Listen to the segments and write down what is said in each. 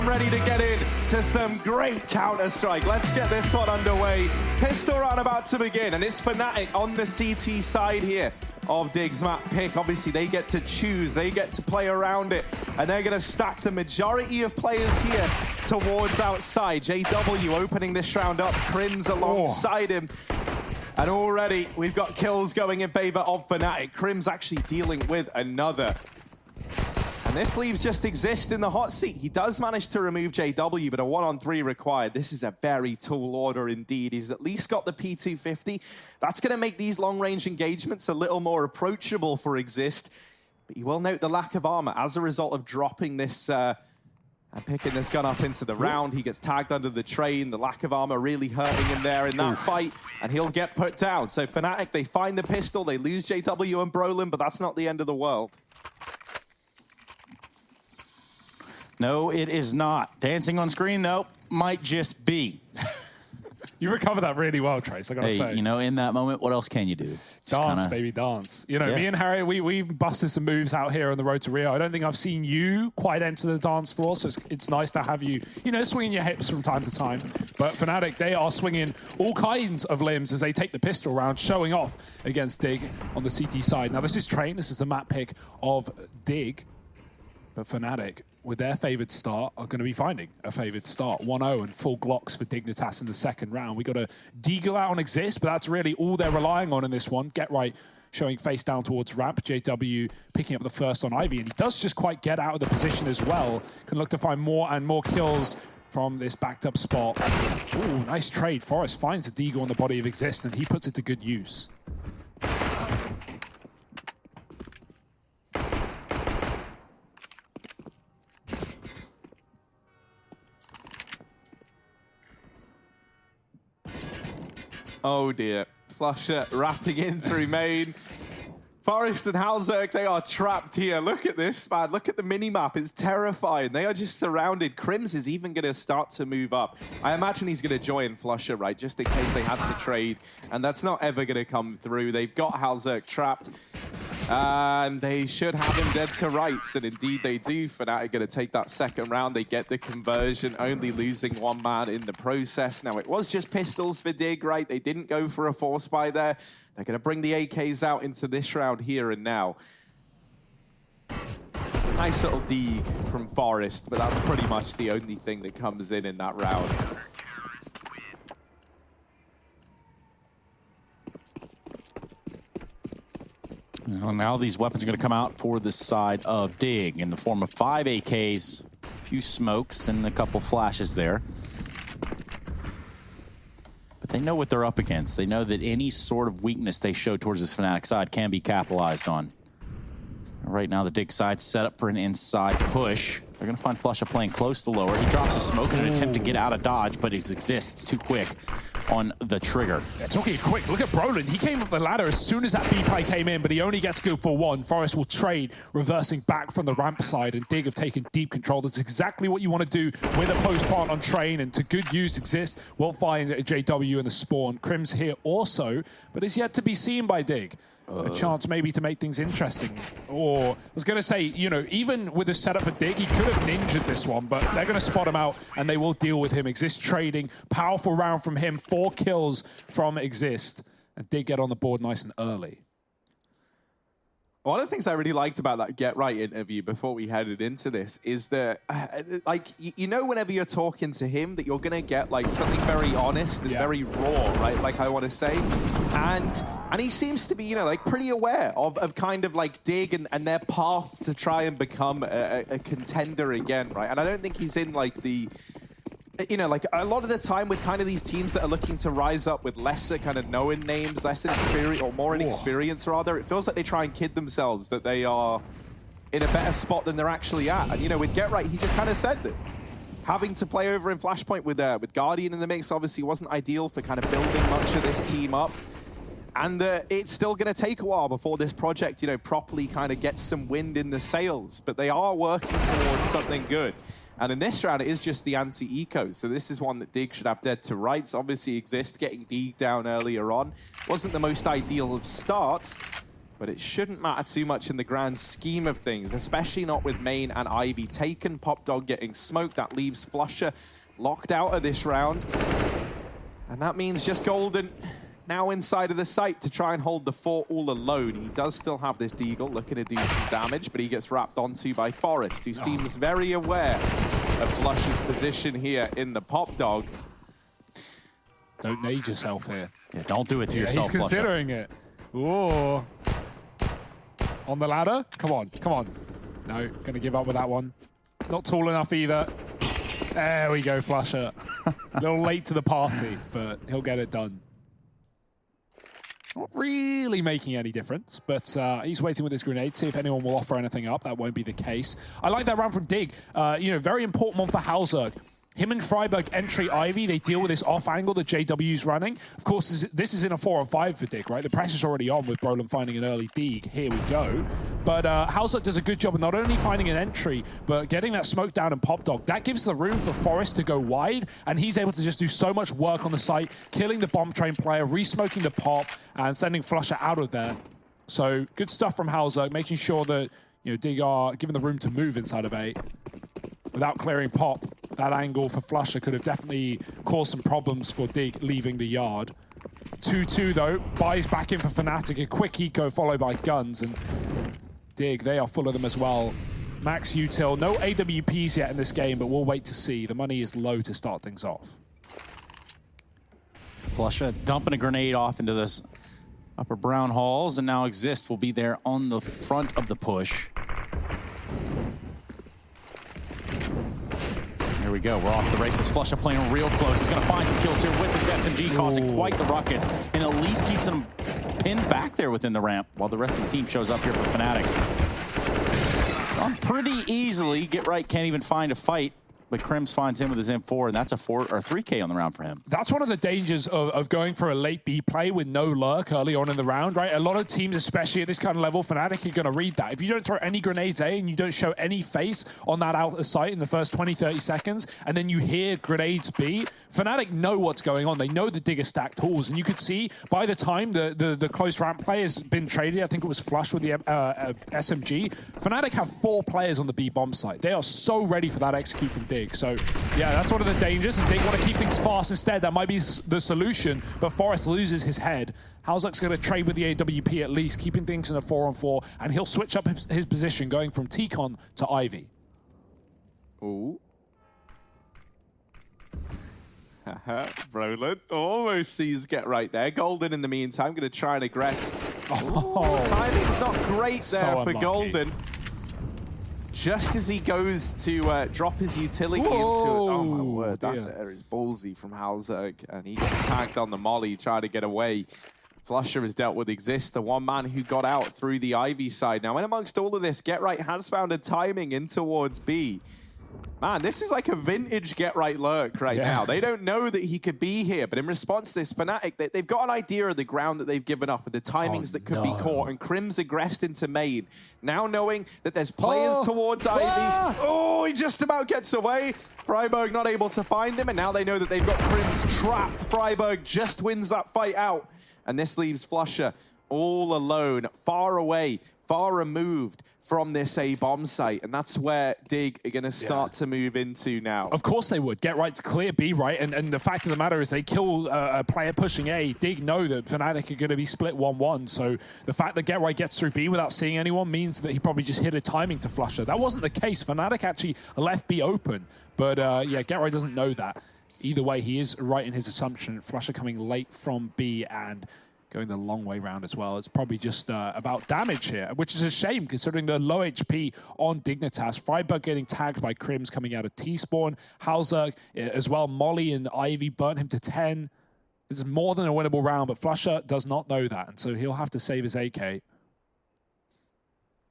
I'm ready to get in to some great Counter-Strike. Let's get this one underway. Pistol round about to begin, and it's Fnatic on the CT side here of Dig's map pick. Obviously, they get to choose, they get to play around it, and they're going to stack the majority of players here towards outside. JW opening this round up, Crims alongside him. And already, we've got kills going in favor of Fnatic. Crims actually dealing with another. And this leaves just Exist in the hot seat. He does manage to remove JW, but a 1-on-3 required. This is a very tall order indeed. He's at least got the P250. That's going to make these long-range engagements a little more approachable for Exist. But you will note the lack of armor as a result of dropping this and picking this gun up into the round. He gets tagged under the train. The lack of armor really hurting him there in that fight, and he'll get put down. So Fnatic, they find the pistol, they lose JW and Brolin, but that's not the end of the world. No, it is not. Dancing on screen, though, might just be. You recovered that really well, Trace, I gotta say. You know, in that moment, what else can you do? Just dance, baby, dance. You know, me and Harry, we've busted some moves out here on the road to Rio. I don't think I've seen you quite enter the dance floor, so it's nice to have you, you know, swinging your hips from time to time. But Fnatic, they are swinging all kinds of limbs as they take the pistol round, showing off against Dig on the CT side. Now, this is Train. This is the map pick of Dig. But Fnatic, with their favored start, are going to be finding a favored start. 1-0 and full Glocks for Dignitas in the second round. We got a Deagle out on Exist, but that's really all they're relying on in this one. Get Right showing face down towards ramp. JW picking up the first on Ivy, and he does just quite get out of the position as well. Can look to find more and more kills from this backed up spot. Ooh, nice trade. Forest finds the Deagle on the body of Exist, and he puts it to good use. Oh dear. Flusher wrapping in through main. Forest and Halzerk, they are trapped here. Look at this, man. Look at the minimap. It's terrifying. They are just surrounded. Crims is even going to start to move up. I imagine he's going to join Flusher, right, just in case they had to trade. And that's not ever going to come through. They've got Halzerk trapped. And they should have him dead to rights. And indeed they do. Fnatic going to take that second round. They get the conversion, only losing one man in the process. Now, it was just pistols for Dig, right? They didn't go for a force buy there. They're going to bring the AKs out into this round here and now. Nice little dig from Forest, but that's pretty much the only thing that comes in that round. Well, now these weapons are going to come out for the side of Dig in the form of 5 AKs, a few smokes, and a couple flashes there. But they know what they're up against. They know that any sort of weakness they show towards this Fnatic side can be capitalized on. Right now, the Dig side's set up for an inside push. They're going to find Flusha playing close to lower. He drops a smoke in an attempt to get out of dodge, but it exists. It's too quick on the trigger. Yeah, talking quick, look at Brolin. He came up the ladder as soon as that B-play came in, but he only gets good for one. Forest will trade, reversing back from the ramp side, and Dig have taken deep control. That's exactly what you want to do with a post plant on Train, and to good use Exist. We'll find JW in the spawn. Crims here also, but is yet to be seen by Dig. A chance maybe to make things interesting. Or, I was going to say, you know, even with the setup for Dig, he could have ninja'd this one, but they're going to spot him out and they will deal with him. Exist trading, powerful round from him, 4 kills from Exist. And Dig get on the board nice and early. One of the things I really liked about that Get Right interview before we headed into this is that, like, you know, whenever you're talking to him, that you're going to get, like, something very honest and very raw, right? Like I want to say. And he seems to be, you know, like, pretty aware of kind of, like, Dig and their path to try and become a contender again, right? And I don't think he's in, like, the... You know, like, a lot of the time with kind of these teams that are looking to rise up with lesser kind of known names, less inexperience, or more inexperience rather, it feels like they try and kid themselves that they are in a better spot than they're actually at. And, you know, with Get Right, he just kind of said that having to play over in Flashpoint with Guardian in the mix obviously wasn't ideal for kind of building much of this team up. And it's still going to take a while before this project, you know, properly kind of gets some wind in the sails. But they are working towards something good. And in this round, it is just the anti-eco. So this is one that Dig should have dead to rights. Obviously Exist getting Dig down earlier on wasn't the most ideal of starts. But it shouldn't matter too much in the grand scheme of things, especially not with Main and Ivy taken. Pop Dog getting smoked. That leaves Flusher locked out of this round. And that means just Golden now inside of the site to try and hold the fort all alone. He does still have this Deagle looking to do some damage, but he gets wrapped onto by Forest, who seems very aware of Flusher's position here in the Pop Dog. Don't nade yourself here. Yeah, don't do it to yourself, He's considering it. Ooh. On the ladder? Come on, come on. No, gonna give up with that one. Not tall enough either. There we go, Flusher. A little late to the party, but he'll get it done. Not really making any difference, but he's waiting with his grenade, see if anyone will offer anything up. That won't be the case. I like that round from Dig. You know, very important one for Halzerg. Him and Freiburg entry Ivy, they deal with this off angle that JW's running. Of course, this is in a 4-on-5 for Dig, right? The pressure's already on with Brolin finding an early Dig. Here we go. But Halzerg does a good job of not only finding an entry, but getting that smoke down and Pop Dog. That gives the room for Forest to go wide, and he's able to just do so much work on the site, killing the bomb train player, re-smoking the pop, and sending Flusher out of there. So good stuff from Halzerg, making sure that Dig are given the room to move inside of A. Without clearing Pop, that angle for Flusher could have definitely caused some problems for Dig leaving the yard. 2-2 though, buys back in for Fnatic, a quick eco followed by Guns, and Dig, they are full of them as well. Max util, no AWPs yet in this game, but we'll wait to see. The money is low to start things off. Flusher dumping a grenade off into this upper brown halls, and now Exist will be there on the front of the push. Here we go, we're off the races. Flusher playing real close. He's gonna find some kills here with this SMG, causing quite the ruckus, and at least keeps him pinned back there within the ramp, while the rest of the team shows up here for Fnatic. Gone pretty easily. Get Right can't even find a fight, but Crims finds him with his M4, and that's a 3K on the round for him. That's one of the dangers of going for a late B play with no lurk early on in the round, right? A lot of teams, especially at this kind of level, Fnatic are going to read that. If you don't throw any grenades A and you don't show any face on that outer site in the first 20, 30 seconds, and then you hear grenades B, Fnatic know what's going on. They know the Digger stack tools, and you could see by the time the close ramp play has been traded, I think it was Flush with the SMG, Fnatic have 4 players on the B bomb site. They are so ready for that execute from Dig. So, yeah, that's one of the dangers, and Dig want to keep things fast instead. That might be the solution, but Forest loses his head. Halzerg's going to trade with the AWP at least, keeping things in a 4-on-4, and he'll switch up his position, going from T-Con to Ivy. Ooh. Brolin almost sees Get Right there. Golden, in the meantime, going to try and aggress. Oh, timing's not great there for Golden. Just as he goes to drop his utility into it. Oh my word, that there is ballsy from Halzerg, and he gets tagged on the molly, trying to get away. Flusher has dealt with Exist, the one man who got out through the Ivy side. Now, in amongst all of this, Get Right has found a timing in towards B. Man, this is like a vintage Get Right lurk right now. They don't know that he could be here, but in response to this, Fnatic, they've got an idea of the ground that they've given up and the timings that could be caught, and Crims aggressed into main. Now knowing that there's players towards Ivy. Oh, he just about gets away. Freiburg not able to find him, and now they know that they've got Crims trapped. Freiburg just wins that fight out, and this leaves Flusher all alone, far away, far removed from this A bomb site, and that's where Dig are going to start to move into now. Of course they would. Get Right's clear B, right? And the fact of the matter is they kill a player pushing A. Dig know that Fnatic are going to be split 1-1, so the fact that Get Right gets through B without seeing anyone means that he probably just hit a timing to Flusher. That wasn't the case. Fnatic actually left B open, but yeah, Get Right doesn't know that. Either way, he is right in his assumption. Flusher coming late from B and going the long way round as well. It's probably just about damage here, which is a shame considering the low HP on Dignitas. Freiburg getting tagged by Crims coming out of T-Spawn. Halzerg as well. Molly and Ivy burnt him to 10. This is more than a winnable round, but Flusher does not know that, and so he'll have to save his AK.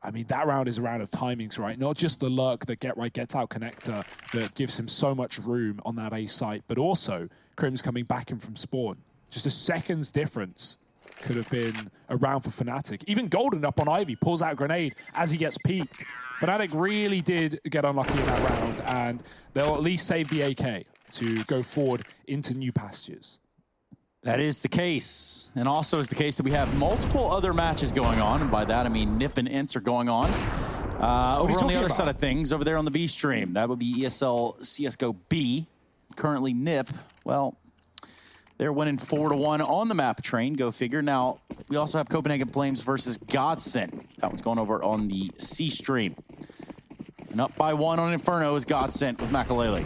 I mean, that round is a round of timings, right? Not just the lurk that Get Right gets out connector that gives him so much room on that A site, but also Crims coming back in from spawn. Just a second's difference could have been a round for Fnatic. Even Golden up on Ivy, pulls out a grenade as he gets peeked. Fnatic really did get unlucky in that round, and they'll at least save the AK to go forward into new pastures. That is the case. And also is the case that we have multiple other matches going on. And by that, I mean Nip and Ints are going on. Over on the other side of things, over there on the B stream, that would be ESL CSGO B. Currently Nip, well, they're winning 4-1 on the map train, go figure. Now, we also have Copenhagen Flames versus Godsent. That one's going over on the C stream. And up by 1 on Inferno is Godsent with Makalele.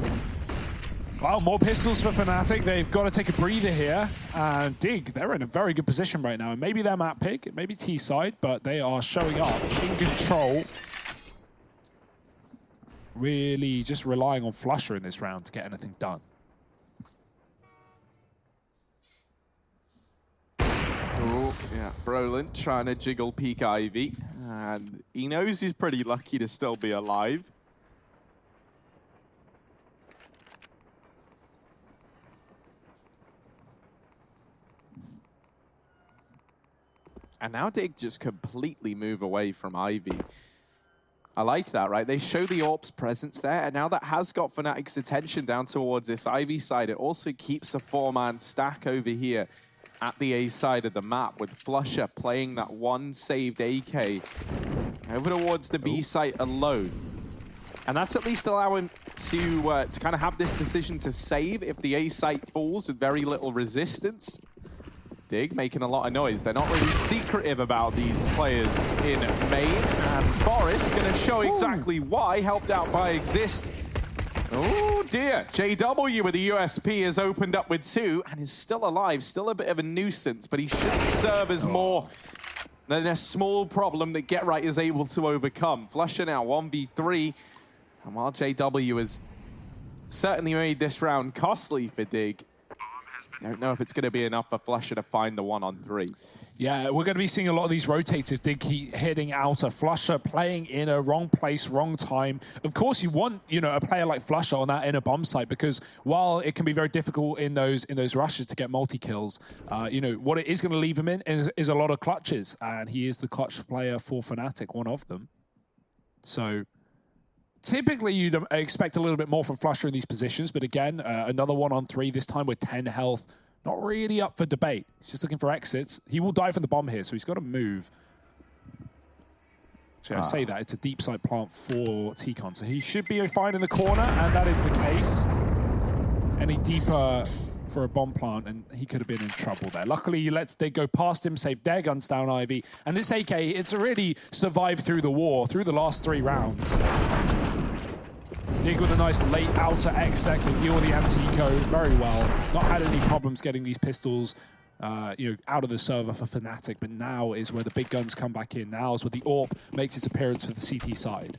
Well, more pistols for Fnatic. They've got to take a breather here. And Dig, they're in a very good position right now. And maybe they're map pick, maybe T side, but they are showing up in control. Really just relying on flusha in this round to get anything done. Oh, yeah, Brolin trying to jiggle peek Ivy. And he knows he's pretty lucky to still be alive. And now Dig just completely move away from Ivy. I like that, right? They show the AWP's presence there, and now that has got Fnatic's attention down towards this Ivy side. It also keeps a 4-man stack over here at the A side of the map, with flusha playing that one saved AK over towards the B site alone. And that's at least allowing to kind of have this decision to save if the A site falls with very little resistance. Dig making a lot of noise. They're not really secretive about these players in main. And Forest going to show exactly why, helped out by Exist. Oh dear, JW with the USP has opened up with 2 and is still alive, still a bit of a nuisance, but he shouldn't serve as more than a small problem that Get Right is able to overcome. flusha now 1v3, and while JW has certainly made this round costly for Dig, I don't know if it's going to be enough for flusha to find the 1-on-3. Yeah, we're going to be seeing a lot of these rotators. Dig keep hitting out a flusha, playing in a wrong place, wrong time. Of course, you want a player like flusha on that inner bomb site, because while it can be very difficult in those rushes to get multi kills, what it is going to leave him in is a lot of clutches, and he is the clutch player for Fnatic, one of them. So typically, you'd expect a little bit more from flusha in these positions, but again, another 1-on-3, this time with 10 health. Not really up for debate. He's just looking for exits. He will die from the bomb here, so he's got to move. Actually, I say that. It's a deep side plant for T-Con, so he should be fine in the corner, and that is the case. Any deeper for a bomb plant, and he could have been in trouble there. Luckily, he lets Dig go past him, save their guns down Ivy. And this AK, it's already survived through the war, through the last 3 rounds. Dig with a nice late outer exec. They deal with the anti-eco very well. Not had any problems getting these pistols out of the server for Fnatic, but now is where the big guns come back in. Now is where the AWP makes its appearance for the CT side.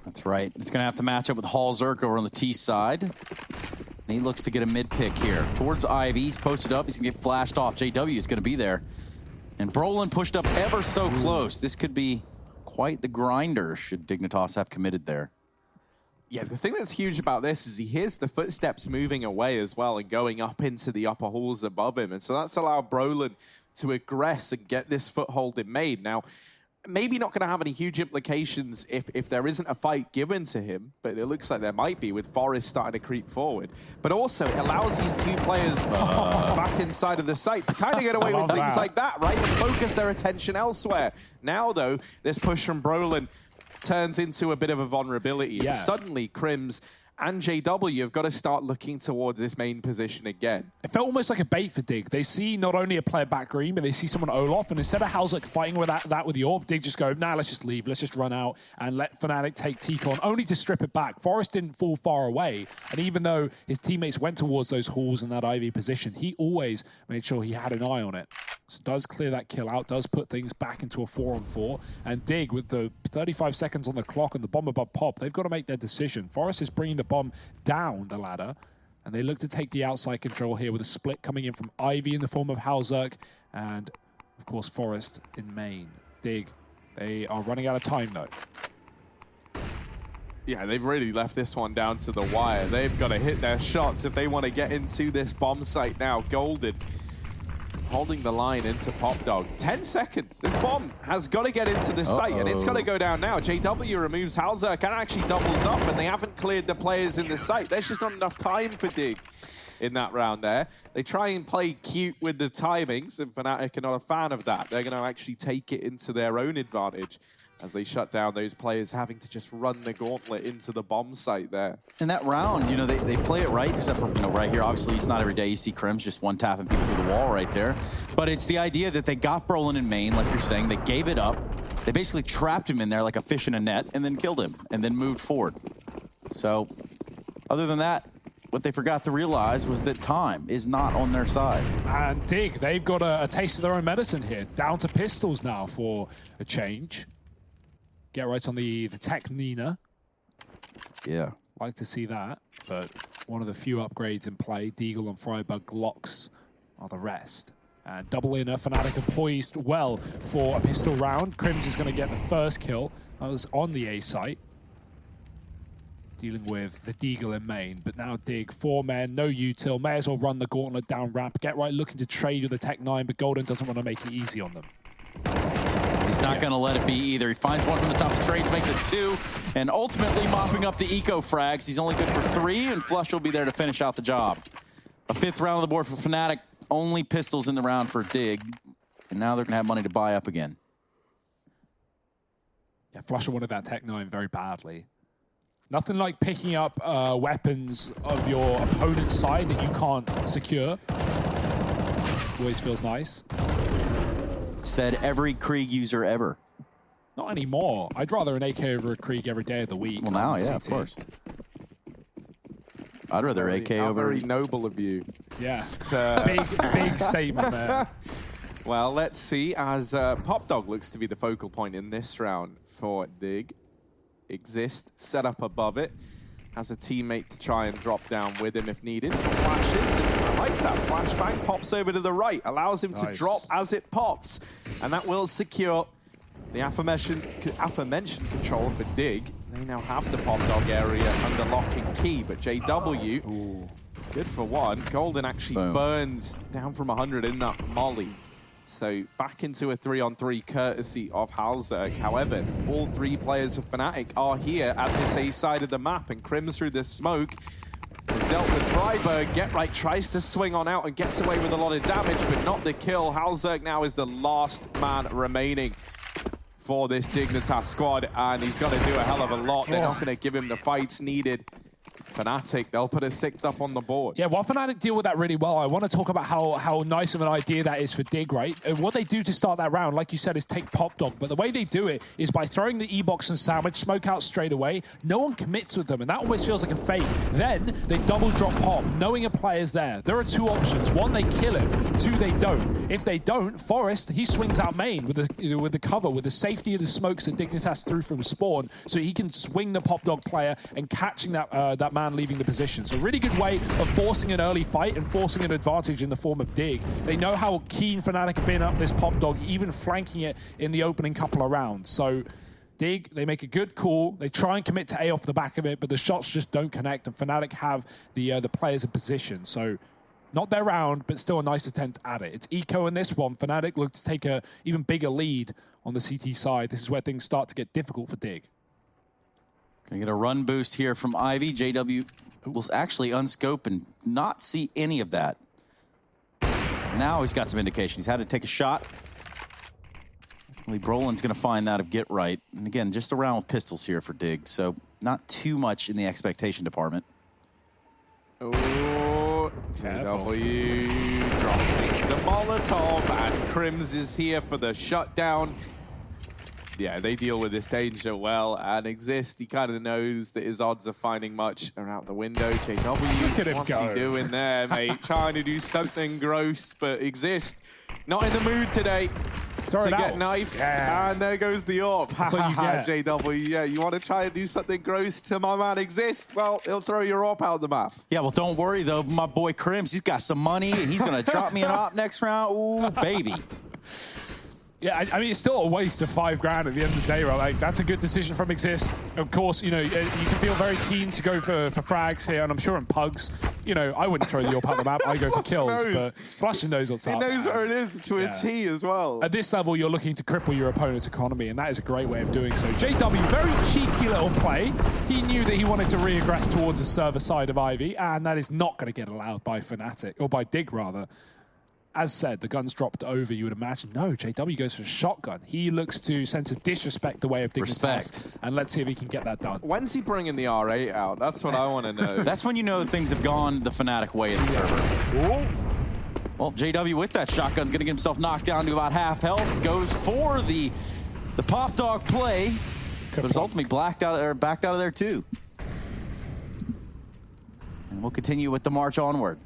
That's right. It's going to have to match up with Hall Zerk over on the T side. And he looks to get a mid pick here. Towards Ivy. He's posted up. He's going to get flashed off. JW is going to be there. And Brolin pushed up ever so close. This could be quite the grinder should Dignitas have committed there. Yeah, the thing that's huge about this is he hears the footsteps moving away as well and going up into the upper halls above him. And so that's allowed Brolin to aggress and get this foothold in main. Now, maybe not going to have any huge implications if there isn't a fight given to him, but it looks like there might be with Forest starting to creep forward. But also, it allows these 2 players back inside of the site to kind of get away with things like that, right? And focus their attention elsewhere. Now, though, this push from Brolin turns into a bit of a vulnerability. Yeah. And suddenly, Crims and JW have got to start looking towards this main position again. It felt almost like a bait for Dig. They see not only a player back green, but they see someone Olaf, and instead of Halzek fighting with that with the AWP, Dig just go, nah, let's just leave, let's just run out and let Fnatic take T-Con, only to strip it back. Forest didn't fall far away, and even though his teammates went towards those halls in that Ivy position, he always made sure he had an eye on it. So does clear that kill out, does put things back into a 4-on-4. And Dig, with the 35 seconds on the clock and the bomb above pop, they've got to make their decision. Forest is bringing the bomb down the ladder, and they look to take the outside control here with a split coming in from Ivy in the form of Halzerk, and, of course, Forest in main. Dig, they are running out of time, though. Yeah, they've really left this one down to the wire. They've got to hit their shots if they want to get into this bomb site now. Golden holding the line into Pop Dog. 10 seconds. This bomb has got to get into the site, and it's got to go down now. JW removes Halzerk and actually doubles up, and they haven't cleared the players in the site. There's just not enough time for Dig. in that round there. They try and play cute with the timings, and Fnatic are not a fan of that. They're going to actually take it into their own advantage as they shut down those players having to just run the gauntlet into the bomb site there. In that round, you know, they play it right, except for, you know, right here. Obviously, it's not every day you see Crims just one-tapping people through the wall right there. But it's the idea that they got Brolin in main, like you're saying. They gave it up. They basically trapped him in there like a fish in a net and then killed him and then moved forward. So, other than that, what they forgot to realize was that time is not on their side. And Dig, they've got a taste of their own medicine here. Down to pistols now for a change. Get right on the Tech Nina. Yeah. Like to see that, but one of the few upgrades in play. Deagle and Frybug Glocks are the rest. And double inner, Fnatic are poised well for a pistol round. Crims is going to get the first kill. That was on the A site. Dealing with the Deagle in main, but now Dig, 4 men, no util. May as well run the gauntlet down ramp. Get right looking to trade with the Tech 9, but Golden doesn't want to make it easy on them. He's not going to let it be either. He finds one from the top of trades, makes it 2, and ultimately mopping up the eco frags. He's only good for 3, and Flush will be there to finish out the job. A 5th round on the board for Fnatic. Only pistols in the round for Dig, and now they're going to have money to buy up again. Yeah, Flusher wanted that Tech 9 very badly. Nothing like picking up weapons of your opponent's side that you can't secure. Always feels nice. Said every Krieg user ever. Not anymore. I'd rather an AK over a Krieg every day of the week. Well, now, yeah, of course. I'd rather AK over... Very noble of you. Yeah. Big statement there. Well, let's see, as Pop Dog looks to be the focal point in this round for Dig. Exist, set up above it. Has a teammate to try and drop down with him if needed. Flashes, and I like that. Flashbang pops over to the right, allows him to drop as it pops. And that will secure the aforementioned control for Dig. They now have the Pop Dog area under lock and key, but JW, good for one. Golden actually burns down from 100 in that molly. So back into a 3-on-3 courtesy of Halzerg. However, all 3 players of Fnatic are here at this A side of the map, and Crims through the smoke has dealt with Frybug. Get right tries to swing on out and gets away with a lot of damage, but not the kill. Halzerg now is the last man remaining for this Dignitas squad, and he's got to do a hell of a lot. They're not going to give him the fights needed. Fnatic, they'll put a 6th up on the board. Yeah, while Fnatic deal with that really well, I want to talk about how nice of an idea that is for Dig, right? And what they do to start that round, like you said, is take Pop Dog. But the way they do it is by throwing the E-Box and Sandwich, smoke out straight away. No one commits with them, and that almost feels like a fake. Then they double drop Pop, knowing a player's there. There are 2 options. 1, they kill him. 2, they don't. If they don't, Forest, he swings out main with the cover, with the safety of the smokes that Dignitas threw from spawn, so he can swing the Pop Dog player and catching that man leaving the position. So a really good way of forcing an early fight and forcing an advantage in the form of Dig. They know how keen Fnatic have been up this Pop Dog, even flanking it in the opening couple of rounds. So Dig, they make a good call. They try and commit to A off the back of it, but the shots just don't connect, and Fnatic have the players in position. So not their round, but still a nice attempt at it. It's eco in this one. Fnatic look to take a even bigger lead on the CT side. This is where things start to get difficult for Dig. Gonna get a run boost here from Ivy. JW will actually unscope and not see any of that. Now he's got some indication. He's had to take a shot. Brolin's gonna find that of get right. And again, just a round with pistols here for Dig, so not too much in the expectation department. Oh, JW dropping the Molotov, and Crims is here for the shutdown. Yeah, they deal with this danger well, and Exist, he kind of knows that his odds of finding much are out the window. JW, what's he doing there, mate? Trying to do something gross, but Exist, not in the mood today to get knifed. Yeah. And there goes the AWP. That's what you get. JW, yeah, you want to try and do something gross to my man Exist? Well, he'll throw your AWP out the map. Yeah, well, don't worry, though. My boy Crims, he's got some money. He's going to drop me an AWP next round. Ooh, baby. Yeah, I mean, it's still a waste of $5 grand at the end of the day, right? Like, that's a good decision from Exist. Of course, you know, you can feel very keen to go for frags here, and I'm sure in pugs, you know, I wouldn't throw the AWP out the map. I go for kills, but Flusher knows what's up. He knows where it is to a T as well. At this level, you're looking to cripple your opponent's economy, and that is a great way of doing so. JW, very cheeky little play. He knew that he wanted to re-aggress towards the server side of Ivy, and that is not going to get allowed by Fnatic, or by Dig, rather. As said, the gun's dropped over, you would imagine. No, JW goes for a shotgun. He looks to sense of disrespect the way of Dignitas. And let's see if he can get that done. When's he bringing the R8 out? That's what I want to know. That's when you know that things have gone the Fnatic way in the server. Ooh. Well, JW with that shotgun's going to get himself knocked down to about half health. Goes for the pop dog play, but is ultimately backed out of there too. And we'll continue with the march onward.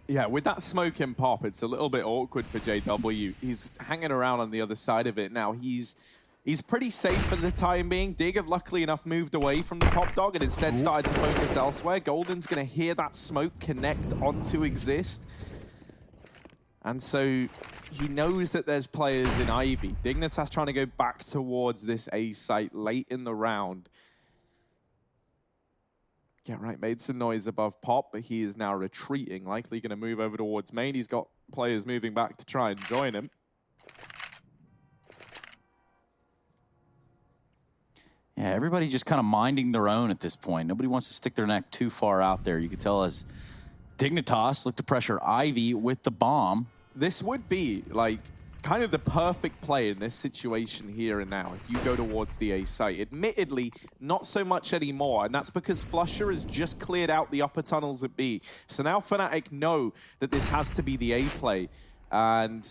Yeah, with that smoke and pop, it's a little bit awkward for JW. He's hanging around on the other side of it now. He's pretty safe for the time being. Dig have luckily enough moved away from the pop dog and instead started to focus elsewhere. Golden's going to hear that smoke connect onto Exist. And so he knows that there's players in Ivy. Dignitas trying to go back towards this A site late in the round. Get right, made some noise above pop, but he is now retreating, likely going to move over towards main. He's got players moving back to try and join him. Yeah, everybody just kind of minding their own at this point. Nobody wants to stick their neck too far out there. You can tell as Dignitas look to pressure Ivy with the bomb. This would be, like, kind of the perfect play in this situation here and now if you go towards the A site. Admittedly, not so much anymore, and that's because Flusher has just cleared out the upper tunnels at B. So now Fnatic know that this has to be the A play, and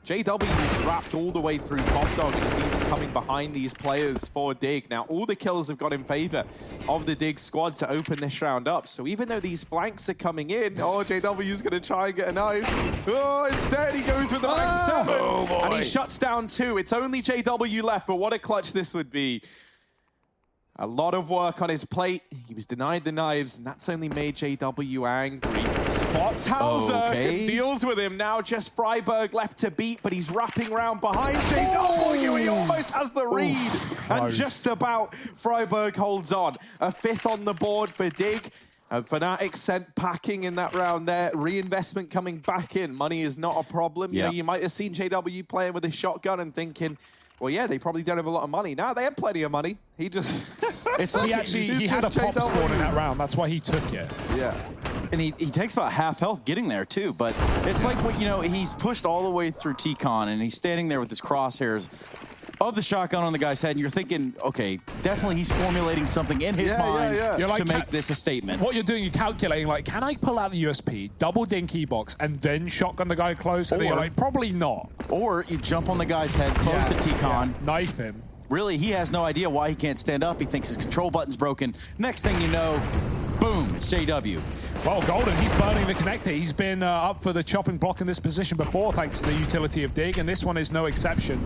JW is wrapped all the way through Pop Dog and is even coming behind these players for Dig. Now, all the kills have gone in favor of the Dig squad to open this round up. So even though these flanks are coming in, JW's going to try and get a knife. Oh, instead he goes with the max 7. And he shuts down 2. It's only JW left, but what a clutch this would be. A lot of work on his plate. He was denied the knives, and that's only made JW angry. Spots Hauser, deals with him. Now just Freiberg left to beat, but he's wrapping around behind JW. He almost has the read. And just about Freiberg holds on. A 5th on the board for Dig. And Fnatic sent packing in that round there. Reinvestment coming back in. Money is not a problem. You know, you might have seen JW playing with a shotgun and thinking, well, yeah, they probably don't have a lot of money. No, they have plenty of money. He just... It's like he had a pop spawn in that round. That's why he took it. Yeah. And he takes about half health getting there, too. But it's like, what, you know, he's pushed all the way through T-Con, and he's standing there with his crosshairs of the shotgun on the guy's head, and you're thinking, okay, definitely he's formulating something in his mind to make this a statement. What you're doing, you're calculating, like, can I pull out the USP, double ding key box, and then shotgun the guy close? And you're like, probably not. Or you jump on the guy's head close to T-Con. Knife him. Really, he has no idea why he can't stand up. He thinks his control button's broken. Next thing you know, boom, it's JW. Well, Golden, he's burning the connector. He's been up for the chopping block in this position before, thanks to the utility of Dig, and this one is no exception.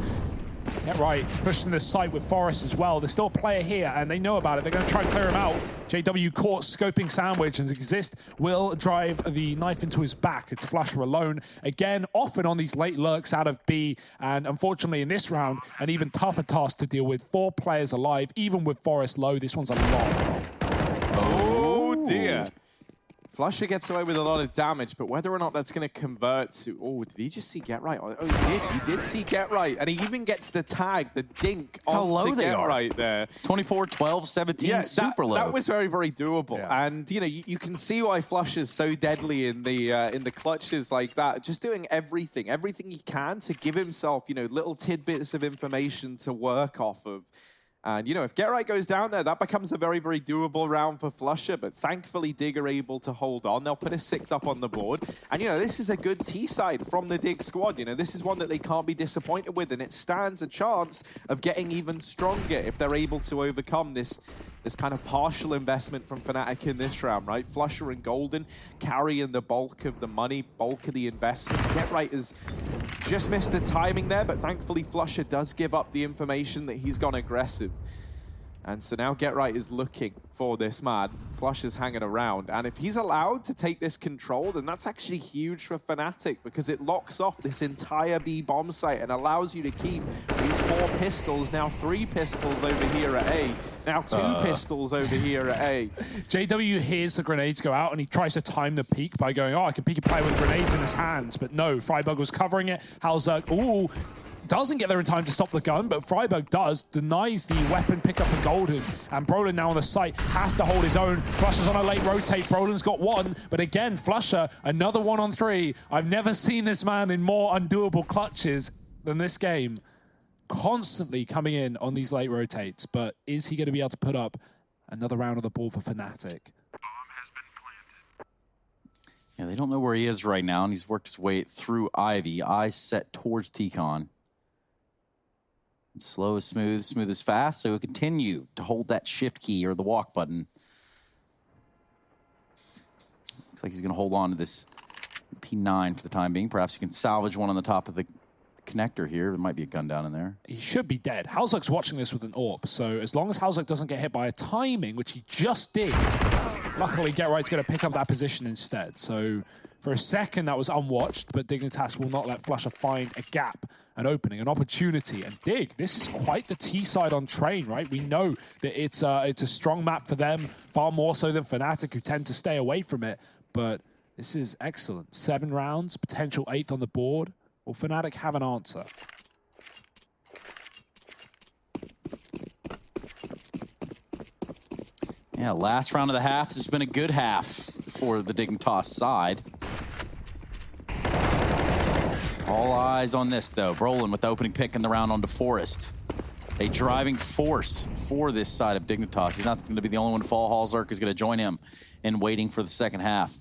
Yeah, right, pushing the site with Forest as well. There's still a player here, and they know about it. They're going to try and clear him out. JW caught scoping sandwich, and Exist will drive the knife into his back. It's Flusher alone. Again, often on these late lurks out of B, and unfortunately in this round, an even tougher task to deal with. 4 players alive, even with Forest low. This one's a lot. Oh, dear. Flusher gets away with a lot of damage, but whether or not that's going to convert to... Oh, did he just see Get Right? Oh, he did. He did see Get Right. And he even gets the tag, the dink, how low they Get are. Right there. 24, 12, 17, super low. That was very, very doable. Yeah. And, you know, you can see why Flusher's so deadly in the clutches like that. Just doing everything he can to give himself, you know, little tidbits of information to work off of. And, you know, if Get Right goes down there, that becomes a very, very doable round for Flusher. But thankfully, Dig are able to hold on. They'll put a 6th up on the board. And, you know, this is a good T-side from the Dig squad. You know, this is one that they can't be disappointed with. And it stands a chance of getting even stronger if they're able to overcome this kind of partial investment from Fnatic in this round, right? Flusher and Golden carrying the bulk of the money, bulk of the investment. Get Right has just missed the timing there, but thankfully Flusher does give up the information that he's gone aggressive. And so now Get Right is looking for this man. Flush is hanging around. And if he's allowed to take this control, then that's actually huge for Fnatic because it locks off this entire B bomb site and allows you to keep these 4 pistols, now 3 pistols over here at A, now 2 pistols over here at A. JW hears the grenades go out and he tries to time the peek by going, oh, I can peek and play with grenades in his hands. But no, Freiburg was covering it. Halzerk, ooh, doesn't get there in time to stop the gun, but Freiburg does, denies the weapon pickup for Golden, and Brolin now on the site has to hold his own. Flusher's on a late rotate, Brolin's got 1, but again, Flusher, another 1-on-3. I've never seen this man in more undoable clutches than this game. Constantly coming in on these late rotates, but is he going to be able to put up another round of the ball for Fnatic? Yeah, they don't know where he is right now, and he's worked his way through Ivy. Eyes set towards T-Con. Slow is smooth, smooth is fast, so he'll continue to hold that shift key or the walk button. Looks like he's going to hold on to this P9 for the time being. Perhaps he can salvage one on the top of the connector here. There might be a gun down in there. He should be dead. Halzerk's watching this with an AWP, so as long as Halzerk doesn't get hit by a timing, which he just did, luckily Get Right's going to pick up that position instead. So for a second that was unwatched, but Dignitas will not let Flusher find a gap, an opening, an opportunity. And Dig, this is quite the T-side on Train, right? We know that it's a strong map for them, far more so than Fnatic, who tend to stay away from it. But this is excellent. 7 rounds, potential 8th on the board. Will Fnatic have an answer? Yeah, last round of the half. This has been a good half for the Dignitas side. All eyes on this, though. Brolin with the opening pick in the round onto Forest. A driving force for this side of Dignitas. He's not going to be the only one to fall. Halzerk is going to join him in waiting for the second half.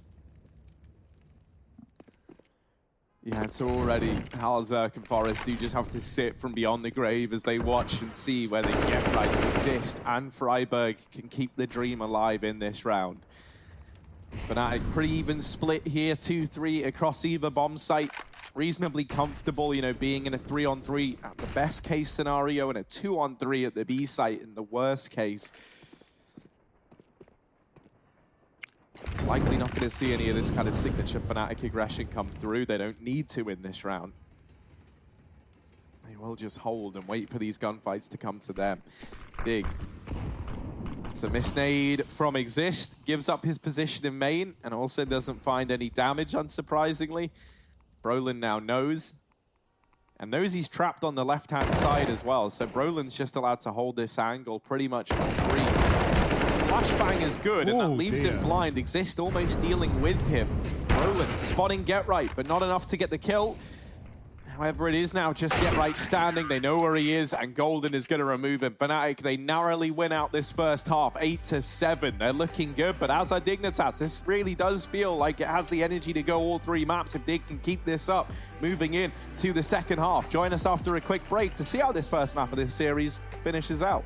Yeah, it's already Halzerk and Forest do just have to sit from beyond the grave as they watch and see where they Get Right exist, and Freiburg can keep the dream alive in this round. Fnatic pretty even split here, 2-3 across either bomb site. Reasonably comfortable, you know, being in a 3-on-3 at the best case scenario and a 2-on-3 at the B site in the worst case. Likely not going to see any of this kind of signature Fnatic aggression come through. They don't need to in this round. They will just hold and wait for these gunfights to come to them. Dig. It's a misnade from Exist. Gives up his position in main and also doesn't find any damage, unsurprisingly. Brolin now knows. And knows he's trapped on the left-hand side as well. So Brolin's just allowed to hold this angle pretty much for free. Flashbang is good, and that leaves him blind. Exist almost dealing with him. Brolin spotting Get Right, but not enough to get the kill. However, it is now just Get Right standing. They know where he is, and Golden is going to remove him. Fnatic, they narrowly win out this first half, 8-7. They're looking good, but as are Dignitas, this really does feel like it has the energy to go all 3 maps if Dig can keep this up. Moving in to the second half. Join us after a quick break to see how this first map of this series finishes out.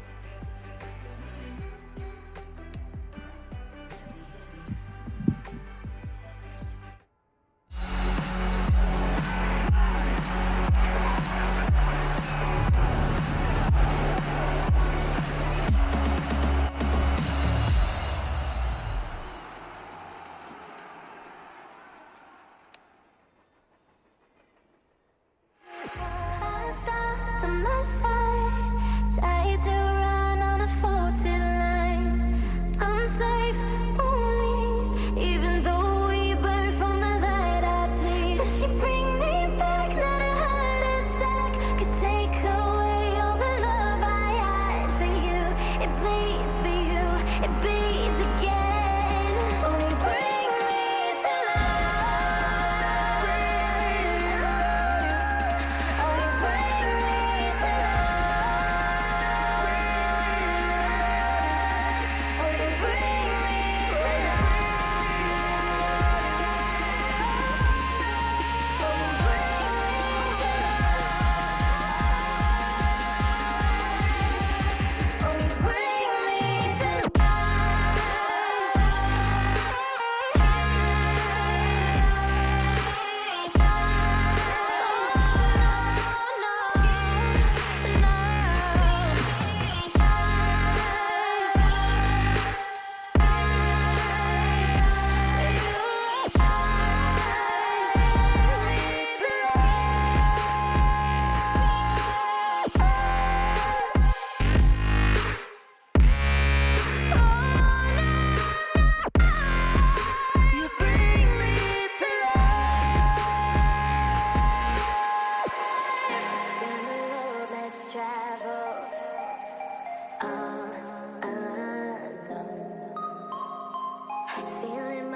To my side, tied to run.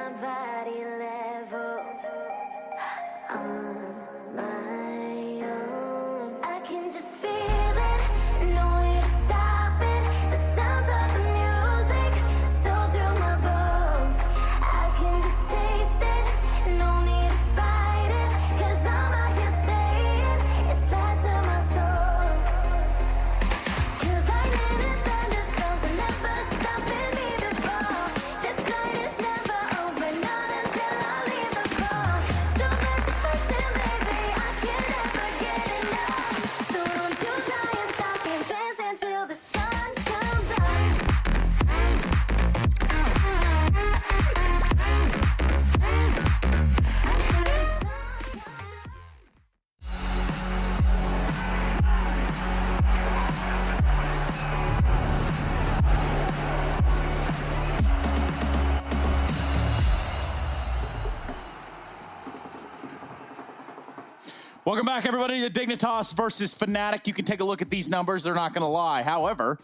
my body leveled on my own. I can just feel it, no way to stop it. The sounds of the music so through my bones. I can just taste it, no need to fight it, 'cause I'm out here staying. It's flash in my soul. 'Cause lightning and thunderstorms are never stopping me before. This night is never over, not until I leave the floor. So much passion, baby, I can never get enough. So don't you try and stop me, dance until the sun comes up. Welcome back, everybody, to Dignitas versus Fnatic. You can take a look at these numbers. They're not going to lie. However,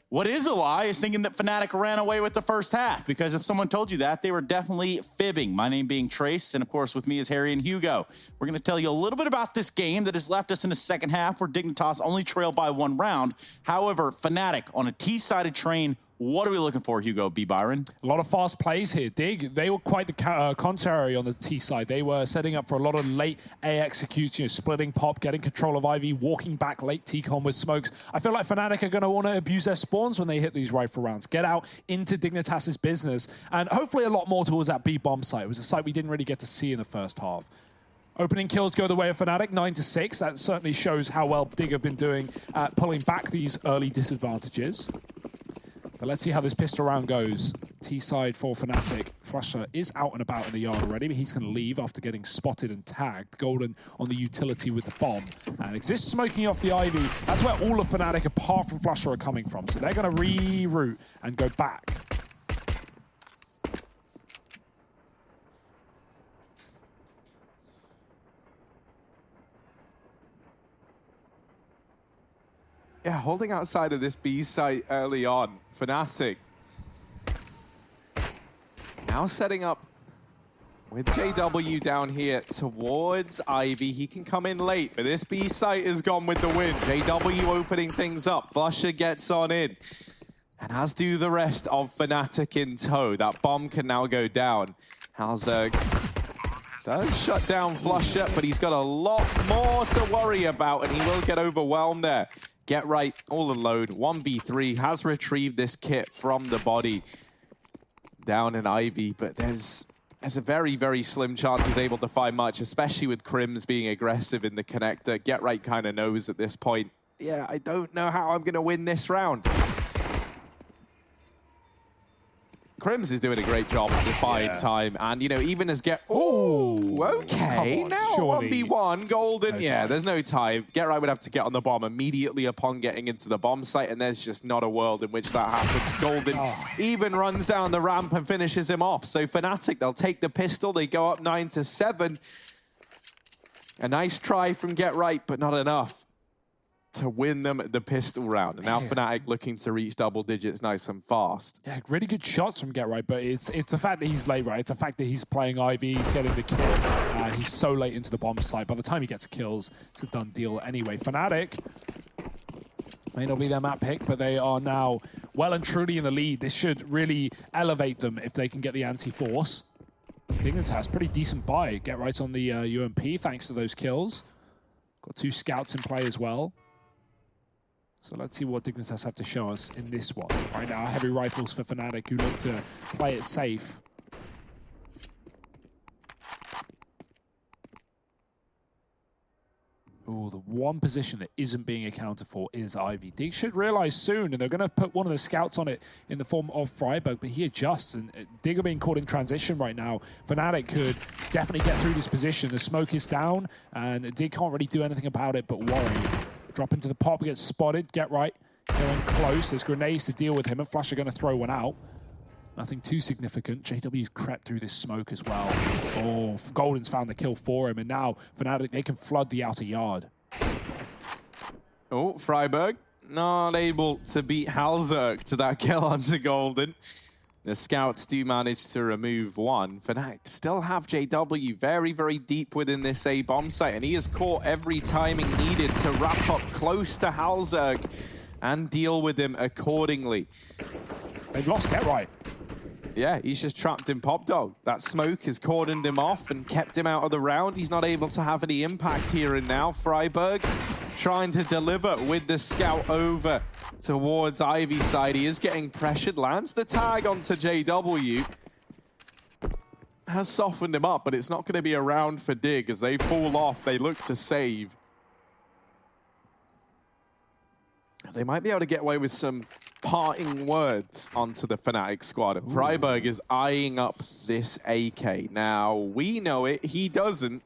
what is a lie is thinking that Fnatic ran away with the first half, because if someone told you that, they were definitely fibbing. My name being Trace, and of course with me is Harry and Hugo. We're going to tell you a little bit about this game that has left us in the second half where Dignitas only trailed by 1 round. However, Fnatic on a T-sided train. What are we looking for, Hugo B. Byron? A lot of fast plays here. Dig, they were quite the contrary on the T side. They were setting up for a lot of late A execution, you know, splitting pop, getting control of Ivy, walking back late T-con with smokes. I feel like Fnatic are going to want to abuse their spawns when they hit these rifle rounds, get out into Dignitas' business, and hopefully a lot more towards that B bomb site. It was a site we didn't really get to see in the first half. Opening kills go the way of Fnatic, 9-6. That certainly shows how well Dig have been doing at pulling back these early disadvantages. But let's see how this pistol round goes. T-side for Fnatic. Flusher is out and about in the yard already, but he's going to leave after getting spotted and tagged. Golden on the utility with the bomb. And Exist smoking off the Ivy. That's where all of Fnatic, apart from Flusher, are coming from. So they're going to reroute and go back. Yeah, holding outside of this B site early on. Fnatic now setting up with JW down here towards Ivy. He can come in late, but this B site is gone with the win. JW opening things up. Flusher gets on in. And as do the rest of Fnatic in tow. That bomb can now go down. Halzerg does shut down Flusher, but he's got a lot more to worry about, and he will get overwhelmed there. Get right, all alone. 1v3 has retrieved this kit from the body down in Ivy, but there's a very, very slim chance he's able to find much, especially with Crims being aggressive in the connector. Get right kind of knows at this point, yeah, I don't know how I'm going to win this round. Crims is doing a great job of buying time, and you know, even as okay, on, now surely. 1v1, Golden, No there's no time. Get right would have to get on the bomb immediately upon getting into the bomb site, and there's just not a world in which that happens. Golden even runs down the ramp and finishes him off. So Fnatic, they'll take the pistol, they go up 9-7. A nice try from Get Right, but not enough to win them the pistol round. And now Fnatic looking to reach double digits nice and fast. Yeah, really good shots from Get Right, but it's the fact that he's late, right? It's the fact that he's playing Ivy, he's getting the kill, and he's so late into the bomb site. By the time he gets kills, it's a done deal anyway. Fnatic may not be their map pick, but they are now well and truly in the lead. This should really elevate them if they can get the anti-force. Dignitas has pretty decent buy. Get Right's on the UMP thanks to those kills. Got 2 scouts in play as well. So let's see what Dignitas have to show us in this one. Right now, heavy rifles for Fnatic, who look to play it safe. Oh, the one position that isn't being accounted for is Ivy. Dig should realize soon, and they're going to put one of the scouts on it in the form of Freiberg, but he adjusts, and Dig are being caught in transition right now. Fnatic could definitely get through this position. The smoke is down, and Dig can't really do anything about it but worry. Drop into the pop, gets spotted. Get Right, going close. There's grenades to deal with him, and Flush are going to throw one out. Nothing too significant. JW's crept through this smoke as well. Oh, Golden's found the kill for him, and now Fnatic, they can flood the outer yard. Oh, Freiberg not able to beat Halzerg to that kill onto Golden. The scouts do manage to remove one. Fnatic still have JW very, very deep within this A bomb site, and he has caught every timing needed to wrap up close to Halzerg and deal with him accordingly. They've lost Get Right. Yeah, he's just trapped in Pop Dog. That smoke has cordoned him off and kept him out of the round. He's not able to have any impact here and now. Freiburg trying to deliver with the scout over towards Ivy's side. He is getting pressured, lands the tag onto JW. Has softened him up, but it's not going to be a round for Dig as they fall off. They look to save. They might be able to get away with some parting words onto the Fnatic squad. And Freiburg is eyeing up this AK. Now, we know it, he doesn't.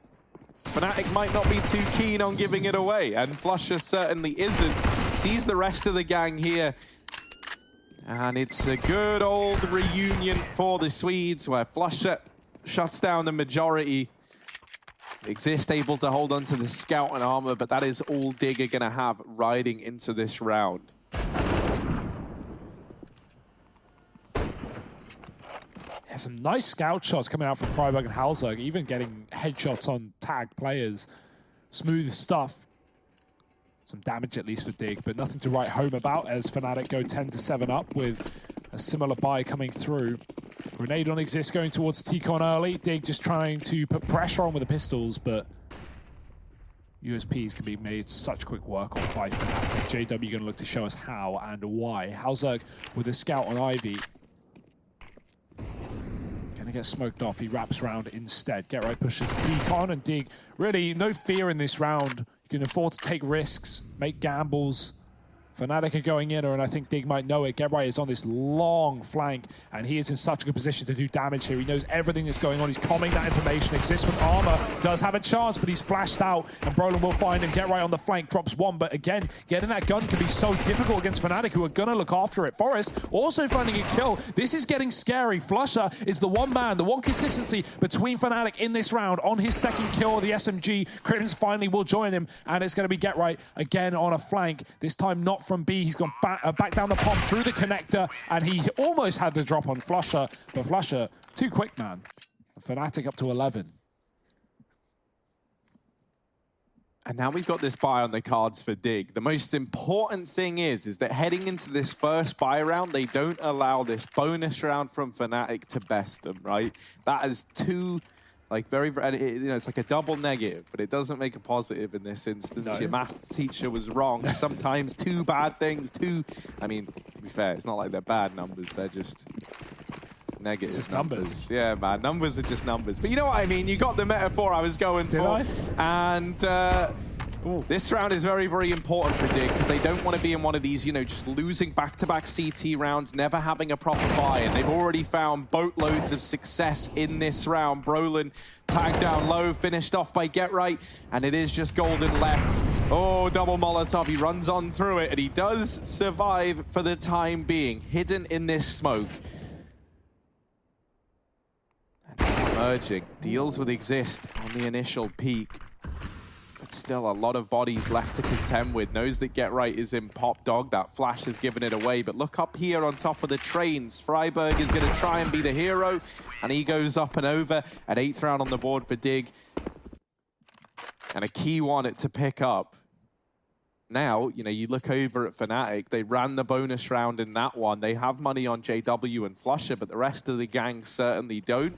Fnatic might not be too keen on giving it away, and Flusher certainly isn't. Sees the rest of the gang here. And it's a good old reunion for the Swedes, where Flusher shuts down the majority. Exist able to hold on to the scout and armor, but that is all Dig are going to have riding into this round. Yeah, some nice scout shots coming out from Freiburg and Halzerg, even getting headshots on tagged players. Smooth stuff. Some damage at least for Dig, but nothing to write home about as Fnatic go 10-7 up with a similar buy coming through. Grenade on Exist going towards T-Con early. Dig just trying to put pressure on with the pistols, but USPs can be made such quick work on by Fnatic. JW going to look to show us how and why. Halzerg with a scout on Ivy. Going to get smoked off. He wraps around instead. Get Right pushes T-Con, and Dig, really no fear in this round. You can afford to take risks, make gambles. Fnatic are going in, and I think Dig might know it. Get Right is on this long flank, and he is in such a good position to do damage here. He knows everything that's going on. He's combing that information. Exists with armor, does have a chance, but he's flashed out, and Brolin will find him. Get Right on the flank, drops one, but again, getting that gun can be so difficult against Fnatic, who are gonna look after it. Forest also finding a kill. This is getting scary. Flusher is the one man, the one consistency between Fnatic in this round. On his second kill of the SMG, Crittens finally will join him, and it's gonna be Get Right again on a flank. This time not from B. He's gone back down the pump through the connector, and he almost had the drop on Flusher, but Flusher too quick, man. Fnatic up to 11. And now we've got this buy on the cards for Dig. The most important thing is that heading into this first buy round, they don't allow this bonus round from Fnatic to best them, right? That is too... Like it's like a double negative, but it doesn't make a positive in this instance. No. Your maths teacher was wrong. Sometimes two bad things, I mean, to be fair, it's not like they're bad numbers. They're just negative just numbers. Yeah, man, numbers are just numbers. But you know what I mean? You got the metaphor I was going for. And this round is very, very important for Dig because they don't want to be in one of these, just losing back-to-back CT rounds, never having a proper buy. And they've already found boatloads of success in this round. Brolin tagged down low, finished off by Get Right, and it is just Golden left. Oh, double Molotov. He runs on through it, and he does survive for the time being, hidden in this smoke. And emerging, deals with Exist on the initial peak. Still a lot of bodies left to contend with. Knows that Get Right is in Pop Dog. That flash has given it away. But look up here on top of the trains. Freiburg is going to try and be the hero. And he goes up and over. An 8th round on the board for Dig. And a key one to pick up. Now, you look over at Fnatic. They ran the bonus round in that one. They have money on JW and Flusher, but the rest of the gang certainly don't.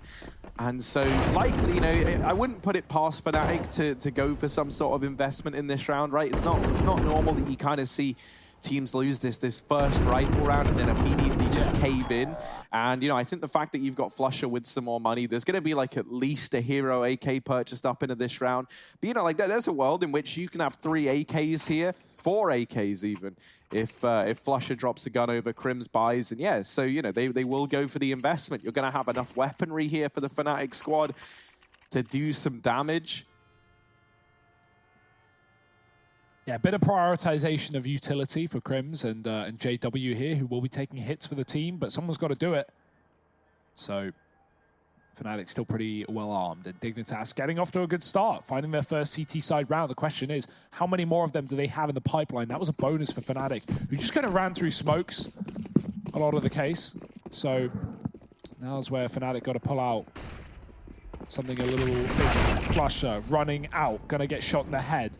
And so, likely, I wouldn't put it past Fnatic to go for some sort of investment in this round, right? It's not normal that you kind of see teams lose this first rifle round and then immediately just cave in. And, I think the fact that you've got Flusher with some more money, there's going to be like at least a hero AK purchased up into this round. But, there's a world in which you can have 3 AKs here, 4 AKs even, if Flusher drops a gun over Crim's buys. And yeah, so, they will go for the investment. You're going to have enough weaponry here for the Fnatic squad to do some damage. Yeah, a bit of prioritization of utility for Crims and JW here, who will be taking hits for the team, but someone's got to do it. So Fnatic still pretty well armed, and Dignitas getting off to a good start, finding their first CT side round. The question is, how many more of them do they have in the pipeline? That was a bonus for Fnatic, who just kind of ran through smokes a lot of the case. So Now's where Fnatic got to pull out something a little big. Flusher running out, gonna get shot in the head.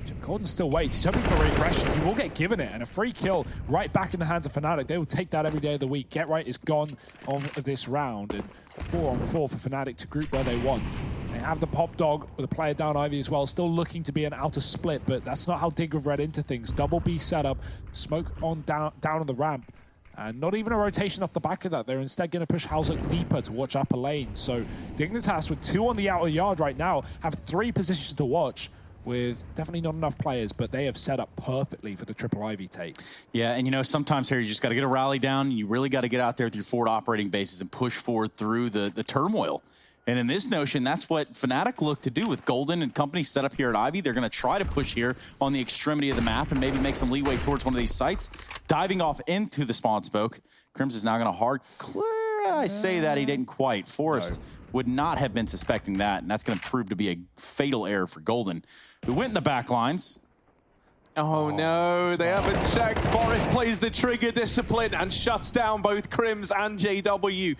Jim Gordon still waits. He's hoping for regression. He will get given it, and a free kill right back in the hands of Fnatic. They will take that every day of the week. Get Right is gone on this round, and 4-on-4 for Fnatic to group where they want. They have the pop dog with a player down Ivy as well, still looking to be an outer split, but that's not how Dig have read into things. Double B setup, smoke on down on the ramp, and not even a rotation off the back of that. They're instead going to push Hauser deeper to watch upper lane. So Dignitas with 2 on the outer yard right now have 3 positions to watch, with definitely not enough players, but they have set up perfectly for the triple Ivy take. Yeah, and you know, sometimes here you just got to get a rally down, and you really got to get out there with your forward operating bases and push forward through the turmoil. And in this notion, that's what Fnatic look to do with Golden and company set up here at Ivy. They're going to try to push here on the extremity of the map and maybe make some leeway towards one of these sites. Diving off into the spawn smoke, Crims is now going to hard clear. I say that he didn't quite. Forrest would not have been suspecting that, and that's going to prove to be a fatal error for Golden, who went in the back lines. Oh no, they haven't checked. Forrest plays the trigger discipline and shuts down both Crims and JW.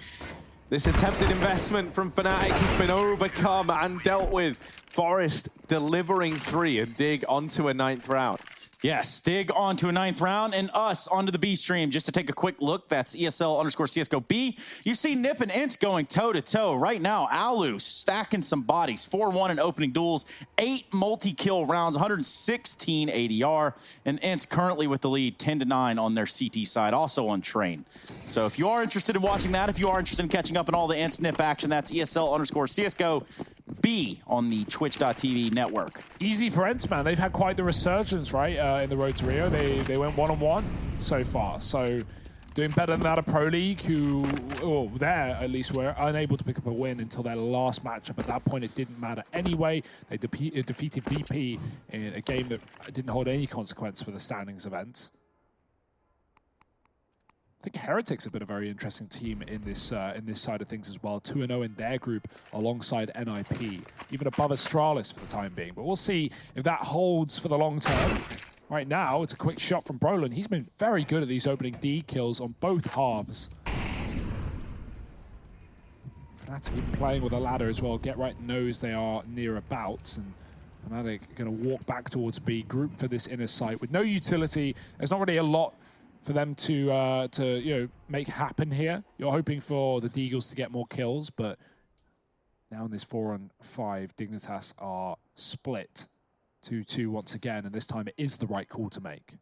This attempted investment from Fnatic has been overcome and dealt with. Forrest delivering 3 and Dig onto a 9th round. Yes, Dig onto a 9th round, and us onto the B stream. Just to take a quick look, that's ESL_CSGO B. You see Nip and Ints going toe-to-toe. Right now, Alu stacking some bodies. 4-1 in opening duels, 8 multi-kill rounds, 116 ADR, and Ints currently with the lead, 10-9 on their CT side, also on Train. So if you are interested in watching that, if you are interested in catching up on all the Ints Nip action, that's ESL_CSGO B on the Twitch.tv network. Easy for Ents, man. They've had quite the resurgence, right, in the road to Rio. They went 1-on-1 so far. So doing better than that of Pro League, who, there at least, were unable to pick up a win until their last matchup. At that point, it didn't matter anyway. They defeated BP in a game that didn't hold any consequence for the standings of Ents. I think Heretics have been a very interesting team in this side of things as well. 2-0 in their group alongside NIP, even above Astralis for the time being. But we'll see if that holds for the long term. Right now, it's a quick shot from Brolin. He's been very good at these opening D kills on both halves. Fnatic even playing with a ladder as well. Get Right knows they are near abouts, and Fnatic going to walk back towards B, group for this inner site with no utility. There's not really a lot for them to make happen here. You're hoping for the Deagles to get more kills, but now in this 4-on-5, Dignitas are split 2-2 once again, and this time it is the right call to make.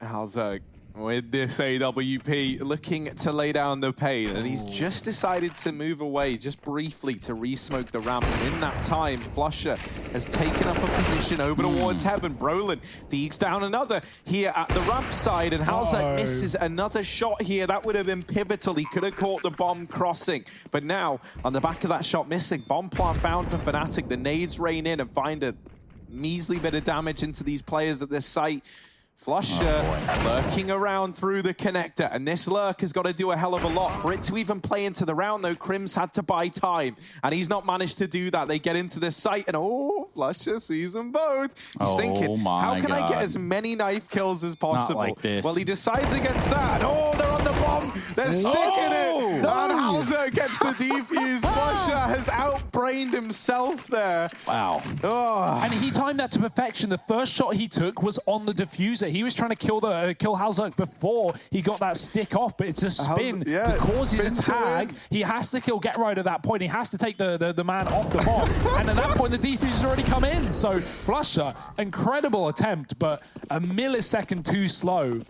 Hauser with this AWP looking to lay down the pain, and he's just decided to move away just briefly to re-smoke the ramp. And in that time, Flusher has taken up a position over towards Heaven. Brolin deeks down another here at the ramp side, and Hauser misses another shot here. That would have been pivotal. He could have caught the bomb crossing, but now on the back of that shot missing, bomb plant found for Fnatic. The nades rain in and find a measly bit of damage into these players at this site. Flusher lurking around through the connector, and this lurk has got to do a hell of a lot. For it to even play into the round, though, Crims had to buy time, and he's not managed to do that. They get into this site, and Flusher sees them both. He's thinking, how can I get as many knife kills as possible? Not like this. Well, he decides against that. They're on the bomb. They're sticking it. No. And Hauser gets the defuse. Flusher has outbrained himself there. Wow. And he timed that to perfection. The first shot he took was on the diffuser. He was trying to kill Hauser before he got that stick off, but it's a spin that causes a tag. He has to kill Get Right at that point. He has to take the man off the bomb. And at that point, the defuse has already come in. So Flusher, incredible attempt, but a millisecond too slow.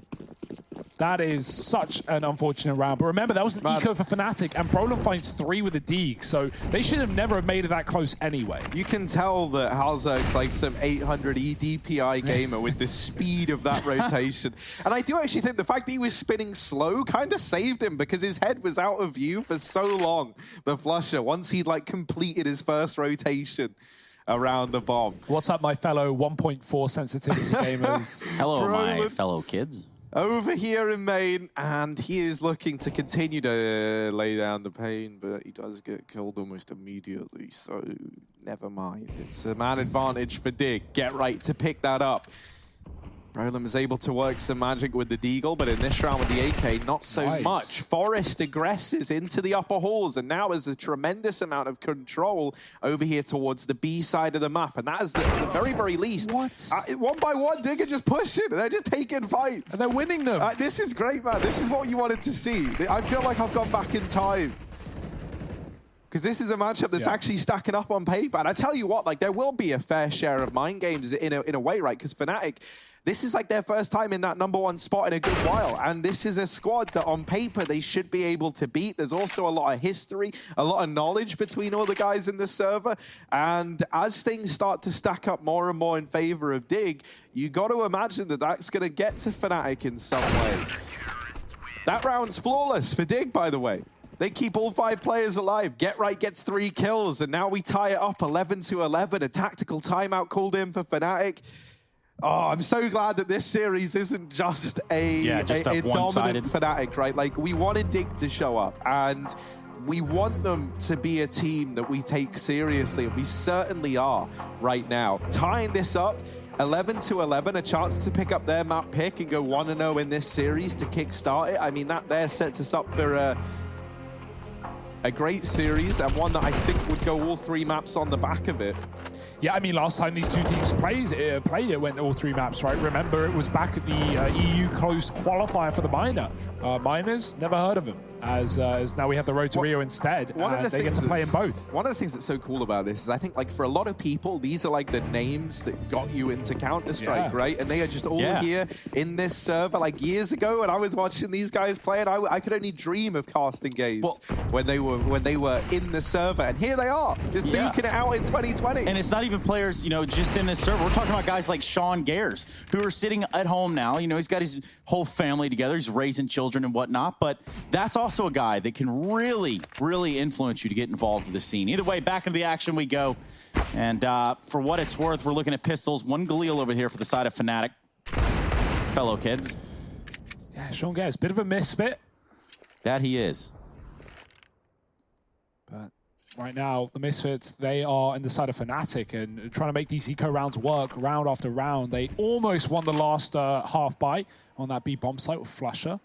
That is such an unfortunate round. But remember, that was an eco for Fnatic, and Brolin finds 3 with a Deeg, so they should have never have made it that close anyway. You can tell that Hauser's like some 800 EDPI gamer with the speed of that rotation. And I do actually think the fact that he was spinning slow kind of saved him, because his head was out of view for so long. The Flusher, once he'd like completed his first rotation around the bomb. What's up, my fellow 1.4 sensitivity gamers? Hello, my fellow kids. Over here in main, and he is looking to continue to lay down the pain, but he does get killed almost immediately, so never mind. It's a man advantage for Dig. Get Right to pick that up. Brolin was able to work some magic with the Deagle, but in this round with the AK, not so much. Forest aggresses into the upper halls, and now there's a tremendous amount of control over here towards the B side of the map, and that is the very, very least. What? One by one, Dig are just pushing. They're just taking fights. And they're winning them. This is great, man. This is what you wanted to see. I feel like I've gone back in time. Because this is a matchup that's actually stacking up on paper. And I tell you what, like, there will be a fair share of mind games in a way, right? Because Fnatic, this is like their first time in that #1 spot in a good while. And this is a squad that on paper they should be able to beat. There's also a lot of history, a lot of knowledge between all the guys in the server. And as things start to stack up more and more in favor of Dig, you got to imagine that that's going to get to Fnatic in some way. That round's flawless for Dig, by the way. They keep all 5 players alive. Get Right gets 3 kills, and now we tie it up 11-11. A tactical timeout called in for Fnatic. Oh, I'm so glad that this series isn't just a dominant Fnatic, right? Like, we wanted Dig to show up, and we want them to be a team that we take seriously, and we certainly are right now. Tying this up, 11-11, a chance to pick up their map pick and go 1-0 in this series to kickstart it. I mean, that there sets us up for a great series, and one that I think would go all 3 maps on the back of it. Yeah, I mean, last time these two teams played it went all 3 maps, right? Remember, it was back at the EU closed qualifier for the minor. Miners, never heard of them. As now we have the Road to Rio instead. They get to play in both. One of the things that's so cool about this is I think, like, for a lot of people, these are like the names that got you into Counter-Strike, right? And they are just all here in this server. Like, years ago when I was watching these guys play, and I could only dream of casting games when they were in the server, and here they are, just duking it out in 2020. And it's not even players, you know, just in this server. We're talking about guys like Sean Gares, who are sitting at home now. You know, he's got his whole family together. He's raising children and whatnot, but that's also a guy that can really, really influence you to get involved with the scene. Either way, back into the action we go. And for what it's worth, we're looking at pistols. One Galil over here for the side of Fnatic. Fellow kids. Yeah, Sean Gares, bit of a misfit. That he is. But right now, the Misfits, they are in the side of Fnatic and trying to make these eco rounds work round after round. They almost won the last half buy on that B bomb site with Flusher.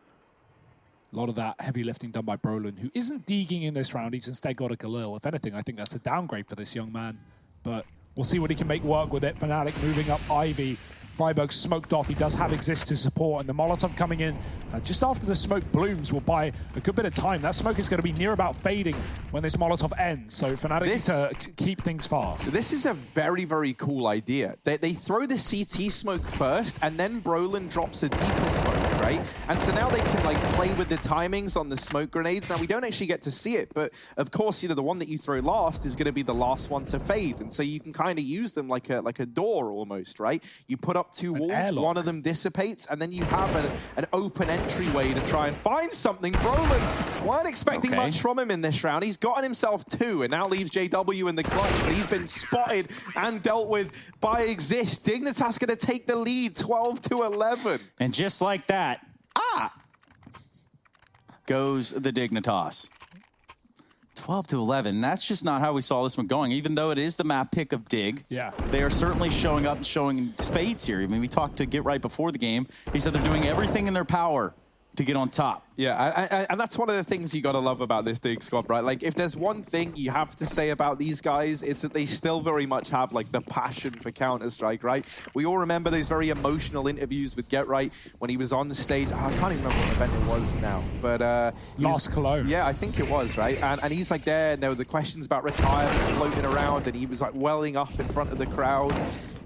A lot of that heavy lifting done by Brolin, who isn't deeging in this round. He's instead got a Galil. If anything, I think that's a downgrade for this young man. But we'll see what he can make work with it. Fnatic moving up Ivy. Freiburg smoked off. He does have Exist to support, and the Molotov coming in just after the smoke blooms will buy a good bit of time. That smoke is going to be near about fading when this Molotov ends, so Fnatic need to keep things fast. This is a very, very cool idea. They throw the CT smoke first, and then Brolin drops a deeper smoke, right? And so now they can, like, play with the timings on the smoke grenades. Now, we don't actually get to see it, but of course, you know, the one that you throw last is going to be the last one to fade, and so you can kind of use them like a door almost, right? You put up 2 walls, one of them dissipates, and then you have an open entryway to try and find something. Brolin weren't expecting much from him in this round. He's gotten himself 2 and now leaves JW in the clutch, but he's been spotted and dealt with by Exist. Dignitas going to take the lead, 12-11. And just like that, goes the Dignitas. 12-11. That's just not how we saw this one going. Even though it is the map pick of Dig, they are certainly showing up and showing spades here. I mean, we talked to Get Right before the game. He said they're doing everything in their power to get on top. Yeah, and that's one of the things you got to love about this Dig squad, right? Like, if there's one thing you have to say about these guys, it's that they still very much have, like, the passion for Counter-Strike, right? We all remember those very emotional interviews with Get Right when he was on the stage. I can't even remember what event it was now, but... Lost Cologne. Yeah, I think it was, right? And he's, like, there, and there were the questions about retirement floating around, and he was, like, welling up in front of the crowd.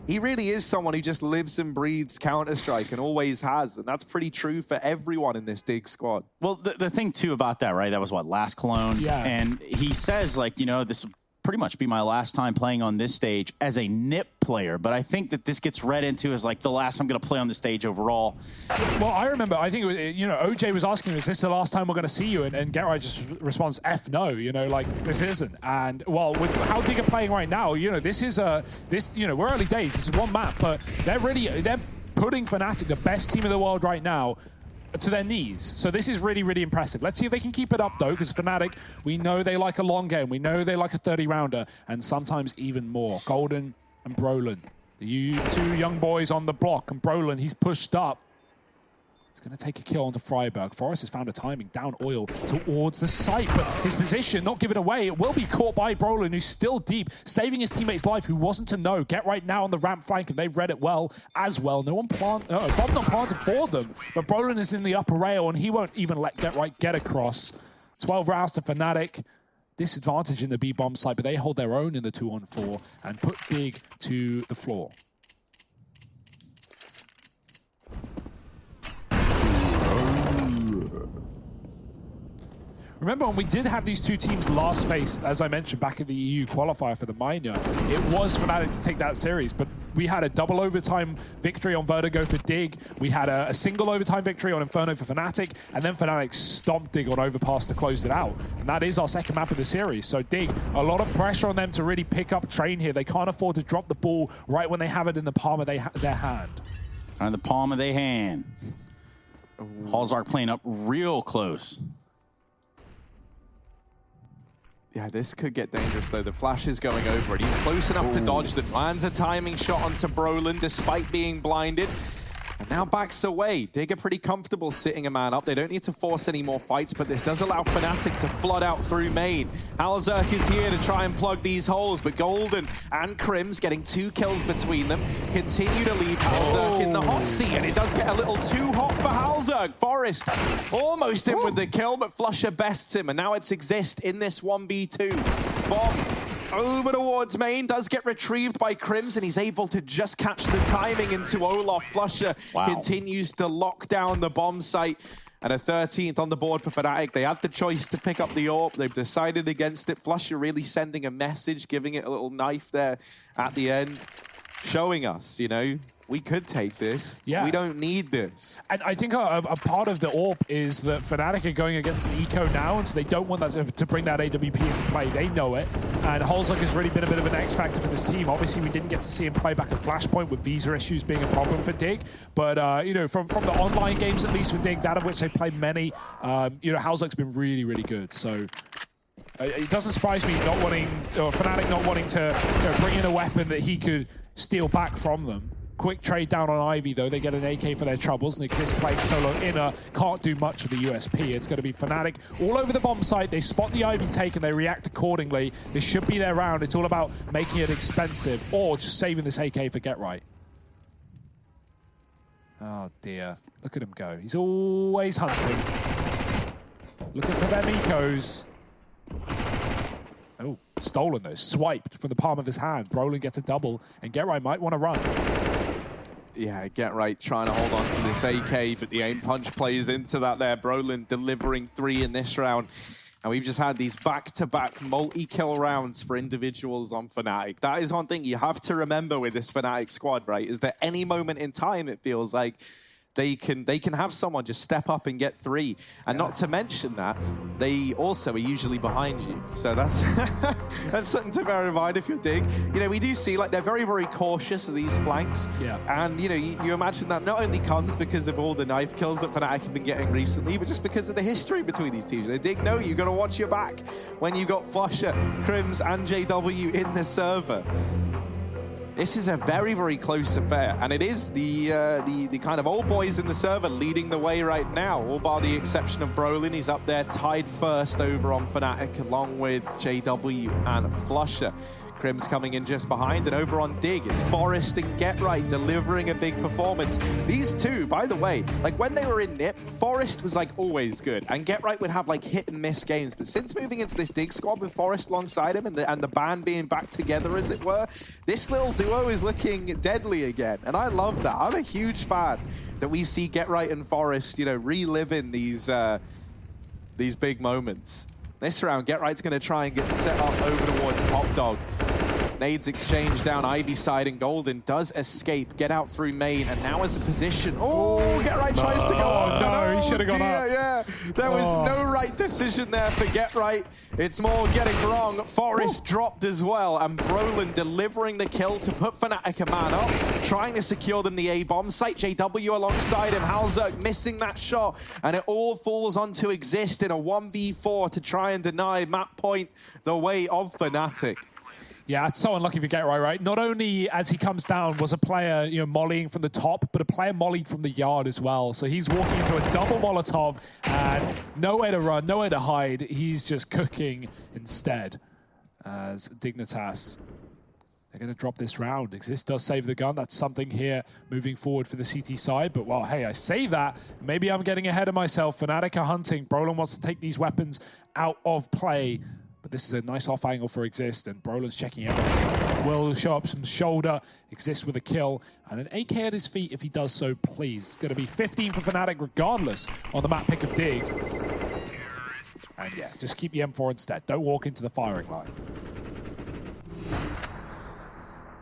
He really is someone who just lives and breathes Counter-Strike and always has. And that's pretty true for everyone in this Dig squad. Well, the thing, too, about that, right? That was, what, last Cologne? Yeah. And he says, like, you know, this will pretty much be my last time playing on this stage as a NIP player. But I think that this gets read into as, like, the last I'm going to play on the stage overall. Well, I remember, I think, it was, you know, OJ was asking him, is this the last time we're going to see you? And Get Right just responds, F no, you know, like, this isn't. And, well, with how Dig are playing right now, you know, this is you know, we're early days. This is one map, but they're putting Fnatic, the best team in the world right now, to their knees. So this is really, really impressive. Let's see if they can keep it up, though, because Fnatic, we know they like a long game. We know they like a 30-rounder, and sometimes even more. Golden and Brolin The two young boys on the block, and Brolin, he's pushed up. He's going to take a kill onto Freiberg. Forrest has found a timing down oil towards the site, but his position not given away. It will be caught by Brolin, who's still deep, saving his teammate's life, who wasn't to know. Get right now on the ramp flank, and they read it well as well. No one bomb not planted for them, but Brolin is in the upper rail, and he won't even let Get Right get across. 12 rounds to Fnatic. Disadvantage in the B-bomb site, but they hold their own in the 2-on-4 and put Dig to the floor. Remember when we did have these two teams last face, as I mentioned, back in the EU qualifier for the Minor, it was Fnatic to take that series, but we had a double overtime victory on Vertigo for Dig, we had a single overtime victory on Inferno for Fnatic, and then Fnatic stomped Dig on Overpass to close it out. And that is our second map of the series. So Dig, a lot of pressure on them to really pick up train here. They can't afford to drop the ball right when they have it in the palm of their hand. On the palm of their hand. Halzark playing up real close. Yeah, this could get dangerous, though. The flash is going over it. He's close enough to dodge them. Lands a timing shot onto Brolin, despite being blinded. And now backs away. Dig are pretty comfortable sitting a man up. They don't need to force any more fights, but this does allow Fnatic to flood out through main. Halzark is here to try and plug these holes, but Golden and Crims, getting 2 kills between them, continue to leave Halzark in the hot seat, and it does get a little too hot for Halzark. Forrest almost in with the kill, but Flusher bests him, and now it's Exist in this 1v2. Bomb over towards main, does get retrieved by Crims, and he's able to just catch the timing into Olaf. Flusher continues to lock down the bomb site, and a 13th on the board for Fnatic. They had the choice to pick up the AWP. They've decided against it. Flusher really sending a message, giving it a little knife there at the end, showing us, you know, we could take this. Yeah. We don't need this. And I think a part of the AWP is that Fnatic are going against an eco now, and so they don't want that to bring that AWP into play. They know it. And Halzark has really been a bit of an X factor for this team. Obviously, we didn't get to see him play back at Flashpoint with visa issues being a problem for Dig. But, you know, from the online games, at least for Dig, that of which they played many, you know, Halzark's been really, really good. So it doesn't surprise me not wanting, or Fnatic not wanting to, you know, bring in a weapon that he could steal back from them. Quick trade down on Ivy, though. They get an AK for their troubles, and Exist playing solo inner can't do much with the USP. It's going to be Fnatic all over the bomb site. They spot the Ivy take, and they react accordingly. This should be their round. It's all about making it expensive or just saving this AK for Get Right. Oh, dear. Look at him go. He's always hunting. Looking for them ecos. Oh, stolen though. Swiped from the palm of his hand. Brolin gets a double, and Get Right might want to run. Yeah, Get Right trying to hold on to this AK, but the aim punch plays into that there. Brolin delivering 3 in this round. And we've just had these back-to-back multi-kill rounds for individuals on Fnatic. That is one thing you have to remember with this Fnatic squad, right? Is that any moment in time, it feels like they can have someone just step up and get 3. And not to mention that, they also are usually behind you. So that's that's something to bear in mind if you're Dig. You know, we do see, like, they're very, very cautious of these flanks. Yeah. And, you know, you imagine that not only comes because of all the knife kills that Fnatic have been getting recently, but just because of the history between these teams. You know, Dig, no, you got to watch your back when you got Flusher, Crims, and JW in the server. This is a very, very close affair, and it is the kind of old boys in the server leading the way right now, all bar the exception of Brolin. He's up there tied first over on Fnatic, along with JW and Flusher. Crims coming in just behind, and over on Dig, it's Forrest and Get Right delivering a big performance. These two, by the way, like when they were in NIP, Forrest was like always good, and Get Right would have like hit and miss games. But since moving into this Dig squad with Forrest alongside him and the band being back together, as it were, this little duo is looking deadly again, and I love that. I'm a huge fan that we see Get Right and Forrest, you know, reliving these big moments. This round, Get Right's going to try and get set up over towards Pop Dog. Nades exchange down Ivy side, and Golden does escape, get out through main, and now is a position. Oh, Get Right tries to go on. No, he should have gone up. Yeah, there was no right decision there for Get Right. It's more getting wrong. Forrest dropped as well, and Brolin delivering the kill to put Fnatic a man up, trying to secure them the A-bomb site. JW alongside him. Halzark missing that shot, and it all falls onto Exist in a 1v4 to try and deny map point the way of Fnatic. Yeah, it's so unlucky for Get right? Not only as he comes down was a player, mollying from the top, but a player mollied from the yard as well. So he's walking into a double Molotov and nowhere to run, nowhere to hide. He's just cooking instead as Dignitas. They're going to drop this round. Exist does save the gun. That's something here moving forward for the CT side. But, well, hey, I say that. Maybe I'm getting ahead of myself. Fnatic are hunting. Brolin wants to take these weapons out of play. But this is a nice off angle for Exist, and Brolin's checking everything. Will show up some shoulder, Exist with a kill, and an AK at his feet if he does so, please. It's going to be 15 for Fnatic regardless on the map pick of Dig. And yeah, just keep the M4 instead. Don't walk into the firing line.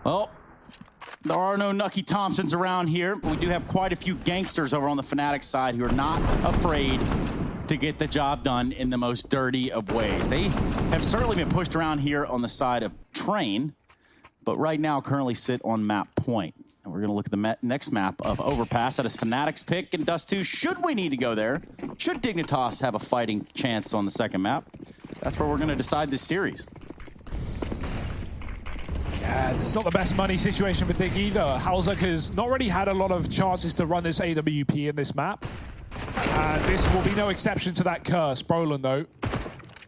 Well, there are no Nucky Thompsons around here, but we do have quite a few gangsters over on the Fnatic side who are not afraid to get the job done in the most dirty of ways. They have certainly been pushed around here on the side of Train, but right now currently sit on map point. And we're going to look at the next map of Overpass. That is Fnatic's pick in Dust 2. Should we need to go there? Should Dignitas have a fighting chance on the second map? That's where we're going to decide this series. Yeah, it's not the best money situation for Dig either. Halzak has not really had a lot of chances to run this AWP in this map. And this will be no exception to that curse. Brolin, though,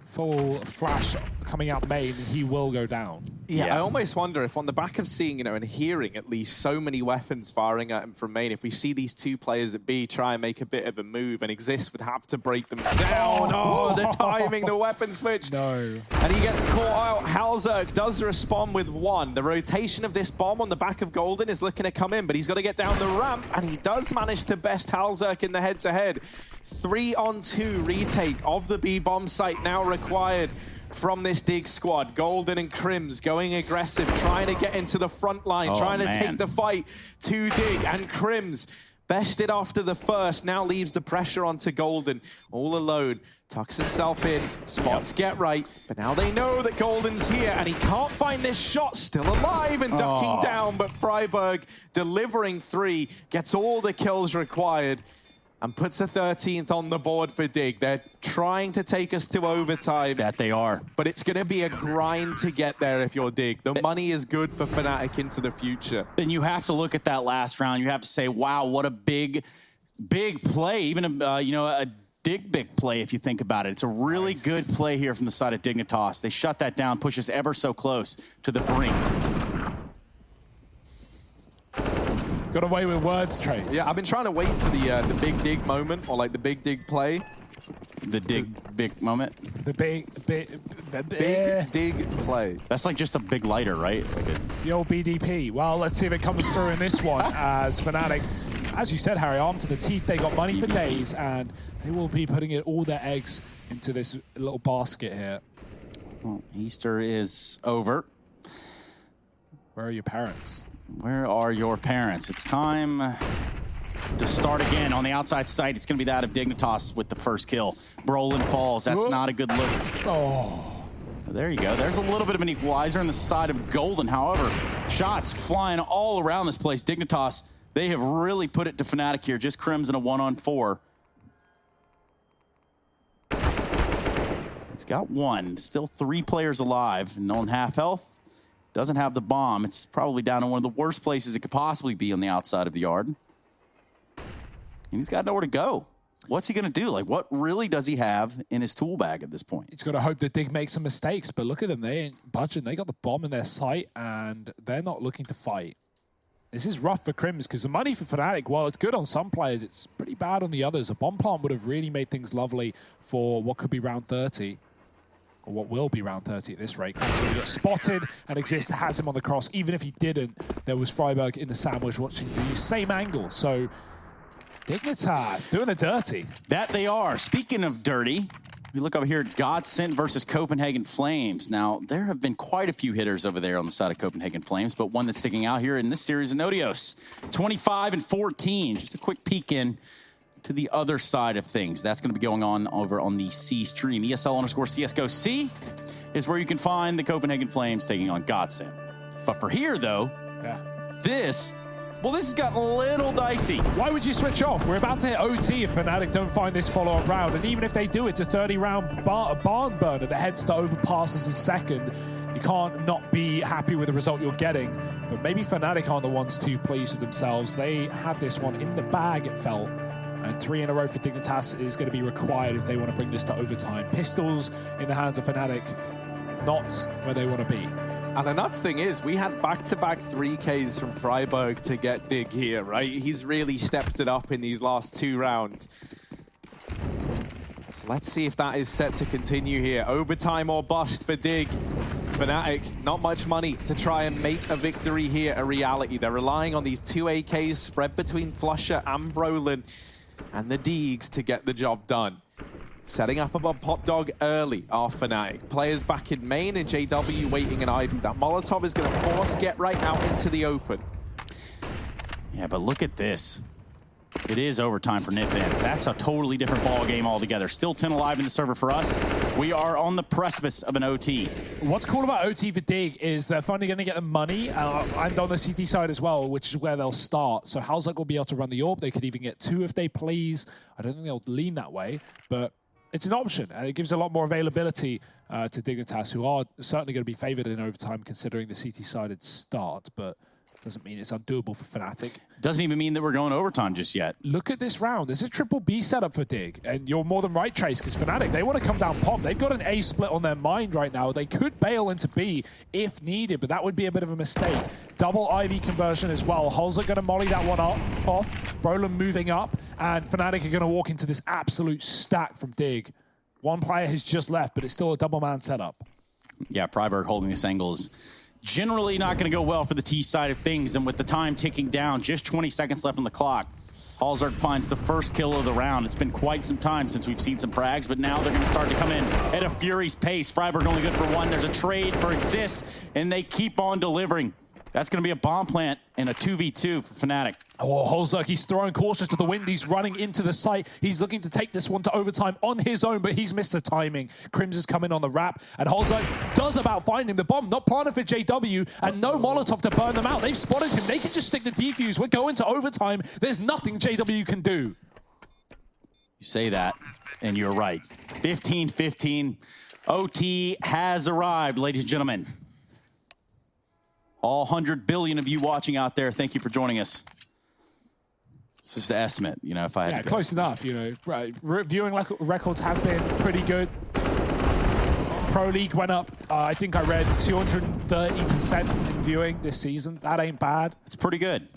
full flash coming out main, and he will go down. Yeah, I almost wonder if on the back of seeing, and hearing at least so many weapons firing at him from main, if we see these two players at B try and make a bit of a move, and Exist would have to break them down. Oh, the timing, the weapon switch. No. And he gets caught out. Halzak does respond with one. The rotation of this bomb on the back of Golden is looking to come in, but he's got to get down the ramp, and he does manage to best Halzak in the head-to-head. 3-on-2 retake of the B bomb site now required from this Dig squad. Golden and Crims going aggressive, trying to get into the front line, trying to take the fight to Dig. And Crims, bested after the first, now leaves the pressure onto Golden. All alone, tucks himself in, spots Get right, but now they know that Golden's here, and he can't find this shot. Still alive and ducking down, but Freiburg delivering 3, gets all the kills required, and puts a 13th on the board for Dig. They're trying to take us to overtime. That they are. But it's going to be a grind to get there if you're Dig. The money is good for Fnatic into the future. Then you have to look at that last round. You have to say, wow, what a big play. Even, a Dig big play if you think about it. It's a really good play here from the side of Dignitas. They shut that down, push us ever so close to the brink. Got away with words, Trace. Yeah, I've been trying to wait for the big Dig moment, or like the big Dig play. The big moment? The big Dig play. That's like just a big lighter, right? Like the old BDP. Well, let's see if it comes through in this one as Fnatic, as you said, Harry, armed to the teeth. They got money for days, and they will be putting all their eggs into this little basket here. Well, Easter is over. Where are your parents? Where are your parents? It's time to start again on the outside site. It's going to be that of Dignitas with the first kill. Brolin falls. That's not a good look. Oh. There you go. There's a little bit of an equalizer on the side of Golden. However, shots flying all around this place. Dignitas, they have really put it to Fnatic here. Just Crims in a 1-on-4. He's got one. Still 3 players alive and on half health. Doesn't have the bomb. It's probably down in one of the worst places it could possibly be on the outside of the yard. And he's got nowhere to go. What's he going to do? Like, what really does he have in his tool bag at this point? He's got to hope that Dig makes some mistakes, but look at them. They ain't budging. They got the bomb in their sight, and they're not looking to fight. This is rough for Crims, because the money for Fnatic, while it's good on some players, it's pretty bad on the others. A bomb plant would have really made things lovely for what could be round 30. Or what will be round 30 at this rate. He got spotted, and Exist has him on the cross. Even if he didn't, there was Freiburg in the sandwich watching the same angle. So Dignitas doing the dirty. That they are. Speaking of dirty, we look over here at Godsent versus Copenhagen Flames. Now, there have been quite a few hitters over there on the side of Copenhagen Flames, but one that's sticking out here in this series is Nodios. 25-14. Just a quick peek in to the other side of things. That's going to be going on over on the C stream. ESL_CSGO C is where you can find the Copenhagen Flames taking on Godsent. But for here, though, this has gotten a little dicey. Why would you switch off? We're about to hit OT if Fnatic don't find this follow-up round. And even if they do, it's a 30-round barn burner. The headster overpasses a second. You can't not be happy with the result you're getting. But maybe Fnatic aren't the ones too pleased with themselves. They had this one in the bag, it felt. And 3 in a row for Dignitas is going to be required if they want to bring this to overtime. Pistols in the hands of Fnatic, not where they want to be. And the nuts thing is, we had back-to-back 3Ks from Freiburg to get Dig here, right? He's really stepped it up in these last 2 rounds. So let's see if that is set to continue here. Overtime or bust for Dig. Fnatic, not much money to try and make a victory here a reality. They're relying on these 2 AKs spread between Flusher and Brolin and the Deegs to get the job done. Setting up above Pop Dog early are Fnatic. Players back in main and JW waiting in Ivy. That Molotov is going to force Get Right out into the open. Yeah, but look at this. It is overtime for Nifans. That's a totally different ball game altogether. Still 10 alive in the server for us. We are on the precipice of an OT. What's cool about OT for Dig is they're finally going to get the money, and on the CT side as well, which is where they'll start. So Halzak will be able to run the AWP. They could even get 2 if they please. I don't think they'll lean that way, but it's an option, and it gives a lot more availability to Dignitas, who are certainly going to be favored in overtime considering the CT-sided start, but doesn't mean it's undoable for Fnatic. Doesn't even mean that we're going overtime just yet. Look at this round. There's a triple B setup for Dig, and you're more than right, Trace, because Fnatic, they want to come down Pop. They've got an A split on their mind right now. They could bail into B if needed, but that would be a bit of a mistake. Double IV conversion as well. Halzak going to molly that one off. Brolin moving up, and Fnatic are going to walk into this absolute stack from Dig. One player has just left, but it's still a double man setup. Yeah, Freiburg holding this angle is generally not going to go well for the T side of things, and with the time ticking down, just 20 seconds left on the clock, Halzak finds the first kill of the round. It's been quite some time since we've seen some frags, but now they're going to start to come in at a Fury's pace. Freiburg only good for 1. There's a trade for Exist, and they keep on delivering. That's going to be a bomb plant and a 2v2 for Fnatic. Oh, Halzak, he's throwing caution to the wind. He's running into the site. He's looking to take this one to overtime on his own, but he's missed the timing. Crims is coming on the wrap, and Halzak does about find him. The bomb not planted for JW, and no Molotov to burn them out. They've spotted him. They can just stick the defuse. We're going to overtime. There's nothing JW can do. You say that, and you're right. 15-15. OT has arrived, ladies and gentlemen. All 100 billion of you watching out there, thank you for joining us. It's just an estimate, you know, if I had to guess. Close enough, you know. Right. Viewing records have been pretty good. Pro League went up, I think I read 230% in viewing this season. That ain't bad. It's pretty good.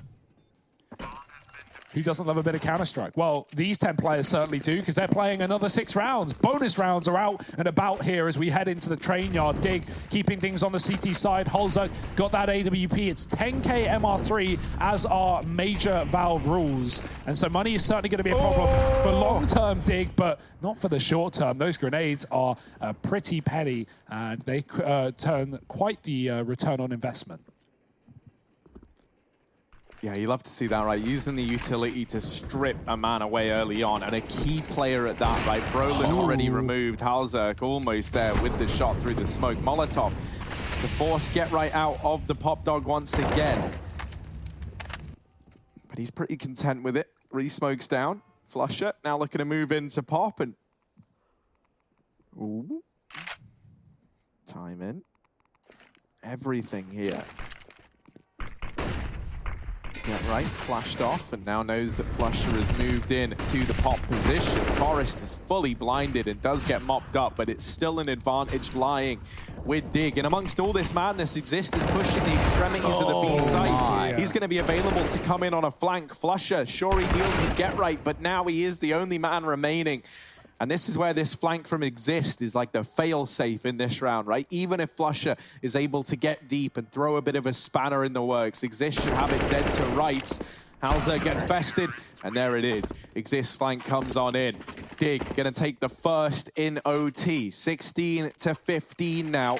Who doesn't love a bit of Counter-Strike? Well, these 10 players certainly do, because they're playing another 6 rounds. Bonus rounds are out and about here as we head into the train yard. Dig, keeping things on the CT side. Halzak got that AWP. It's 10k MR3 as our major Valve rules. And so money is certainly going to be a problem for long-term Dig, but not for the short-term. Those grenades are pretty penny, and they turn quite the return on investment. Yeah, you love to see that, right? Using the utility to strip a man away early on, and a key player at that, right? Brolin already removed. Halzak almost there with the shot through the smoke. Molotov to force Get Right out of the Pop Dog once again. But he's pretty content with it. Re-smokes down. Flusher now looking to move into Pop, and ooh. Time in. Everything here. Get Right, flashed off, and now knows that Flusher has moved in to the Pop position. Forest is fully blinded and does get mopped up, but it's still an advantage lying with Dig. And amongst all this madness, Exist is pushing the extremities of the B site. He's going to be available to come in on a flank. Flusher, sure he deals with Get Right, but now he is the only man remaining. And this is where this flank from Exist is like the fail-safe in this round, right? Even if Flusher is able to get deep and throw a bit of a spanner in the works, Exist should have it dead to rights. Halzak gets bested, and there it is. Exist flank comes on in. Dig gonna take the first in OT. 16-15 now.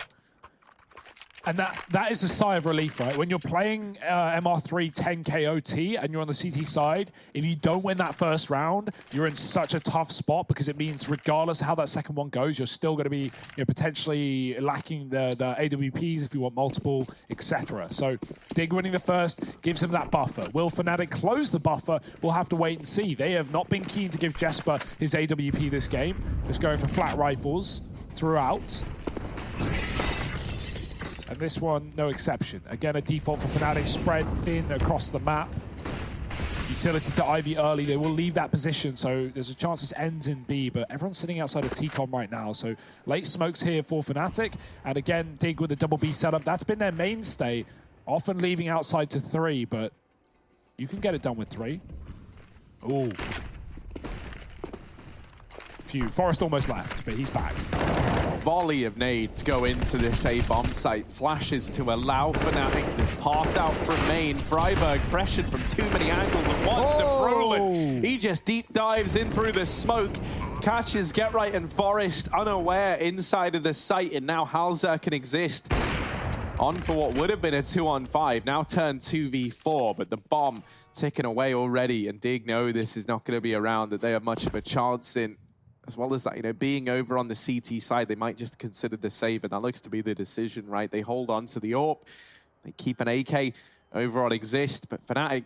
And that is a sigh of relief, right? When you're playing MR3 10k OT and you're on the CT side, if you don't win that first round, you're in such a tough spot, because it means regardless of how that second one goes, you're still going to be potentially lacking the AWPs if you want multiple, etc. So Dig winning the first gives him that buffer. Will Fnatic close the buffer? We'll have to wait and see. They have not been keen to give Jesper his AWP this game. Just going for flat rifles throughout. And this one, no exception. Again, a default for Fnatic, spread thin across the map. Utility to Ivy early, they will leave that position, so there's a chance this ends in B, but everyone's sitting outside of T-Com right now, so late smokes here for Fnatic, and again, Dig with the double B setup. That's been their mainstay, often leaving outside to 3, but you can get it done with 3. Ooh. Phew, Forest almost left, but he's back. Volley of nades go into this A-bomb site. Flashes to allow Fnatic this path out from main. Freiburg pressured from too many angles at once. And Brolin, he just deep dives in through the smoke. Catches Get Right and Forest unaware inside of the site. And now Halzer can exist on for what would have been a 2-on-5. Now turned 2v4. But the bomb ticking away already. And Dig know this is not going to be around, that they have much of a chance in. As well as that, you know, being over on the CT side, they might just consider the save, and that looks to be the decision, right? They hold on to the AWP. They keep an AK over on Exist, but Fnatic,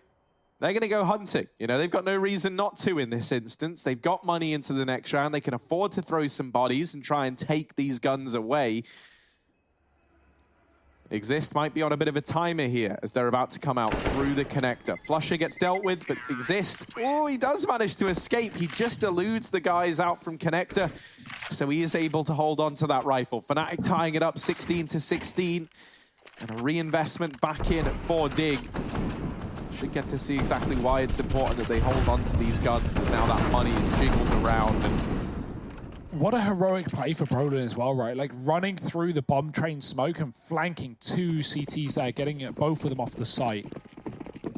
they're going to go hunting. You know, they've got no reason not to in this instance. They've got money into the next round. They can afford to throw some bodies and try and take these guns away. Exist might be on a bit of a timer here as they're about to come out through the connector. Flusher gets dealt with, but Exist, oh, he does manage to escape. He just eludes the guys out from connector, so he is able to hold on to that rifle. Fnatic tying it up 16-16, and a reinvestment back in for Dig. Should get to see exactly why it's important that they hold on to these guns, as now that money is jiggled around. And what a heroic play for Brolin as well, right? Like running through the bomb train smoke and flanking 2 CTs there, getting both of them off the site.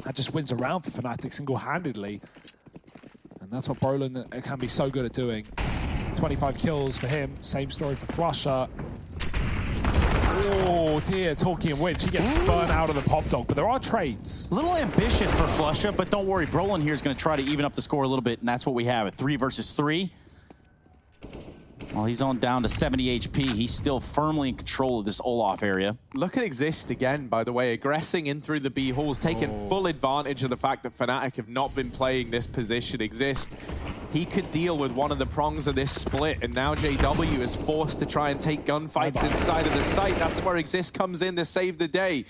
That just wins around for Fnatic single-handedly. And that's what Brolin can be so good at doing. 25 kills for him. Same story for Flusher. Oh dear, talking of which, he gets burnt out of the pop dog, but there are trades. A little ambitious for Flusher, but don't worry, Brolin here is going to try to even up the score a little bit, and that's what we have at 3 versus 3. Well, he's on down to 70 HP. He's still firmly in control of this Olaf area. Look at Exist again, by the way, aggressing in through the B halls, taking full advantage of the fact that Fnatic have not been playing this position. Exist, he could deal with one of the prongs of this split, and now JW is forced to try and take gunfights inside of the site. That's where Exist comes in to save the day.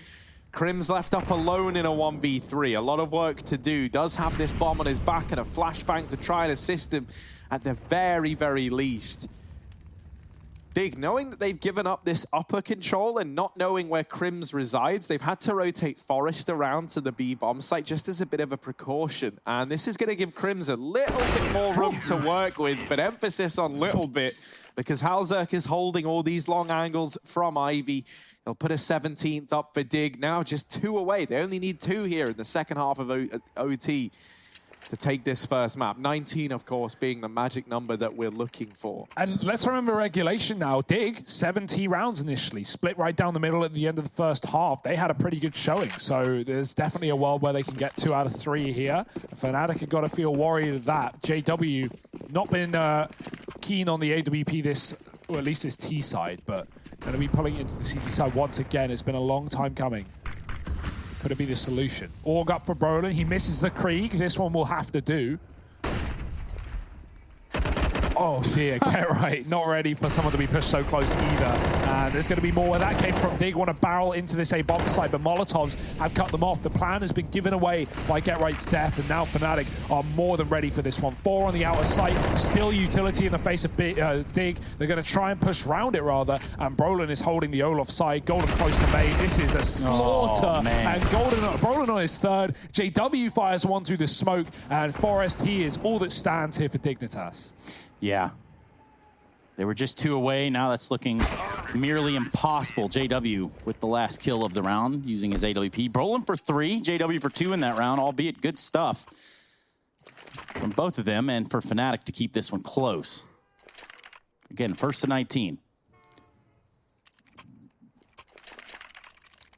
Crim's left up alone in a 1v3. A lot of work to do. Does have this bomb on his back and a flashbang to try and assist him at the very, very least. Dig, knowing that they've given up this upper control and not knowing where Crims resides, they've had to rotate Forest around to the B bomb site just as a bit of a precaution. And this is going to give Crims a little bit more room to work with, but emphasis on little bit, because Halzerk is holding all these long angles from Ivy. He'll put a 17th up for Dig. Now just 2 away. They only need 2 here in the second half of OT to take this first map. 19, of course, being the magic number that we're looking for. And let's remember regulation now. Dig, 70 rounds initially, split right down the middle at the end of the first half. They had a pretty good showing, so there's definitely a world where they can get 2 out of 3 here. Fnatic have got to feel worried of that. JW, not been keen on the AWP this, or at least this T side, but going to be pulling into the CT side once again. It's been a long time coming. Could it be the solution? Org up for Brolin. He misses the Krieg. This one will have to do. Oh dear, get right. Not ready for someone to be pushed so close either. And there's going to be more where that came from. Dig want to barrel into this A bomb site, but Molotovs have cut them off. The plan has been given away by Get Right's death, and now Fnatic are more than ready for this one. 4 on the outer site, still utility in the face of Dig. They're going to try and push round it rather, and Brolin is holding the Olaf side. Golden close to main. This is a slaughter, and Brolin on his 3rd. JW fires one through the smoke, and Forest, he is all that stands here for Dignitas. Yeah. They were just 2 away. Now that's looking merely impossible. JW with the last kill of the round using his AWP. Brolin for 3, JW for 2 in that round, albeit good stuff from both of them, and for Fnatic to keep this one close. Again, 1st to 19.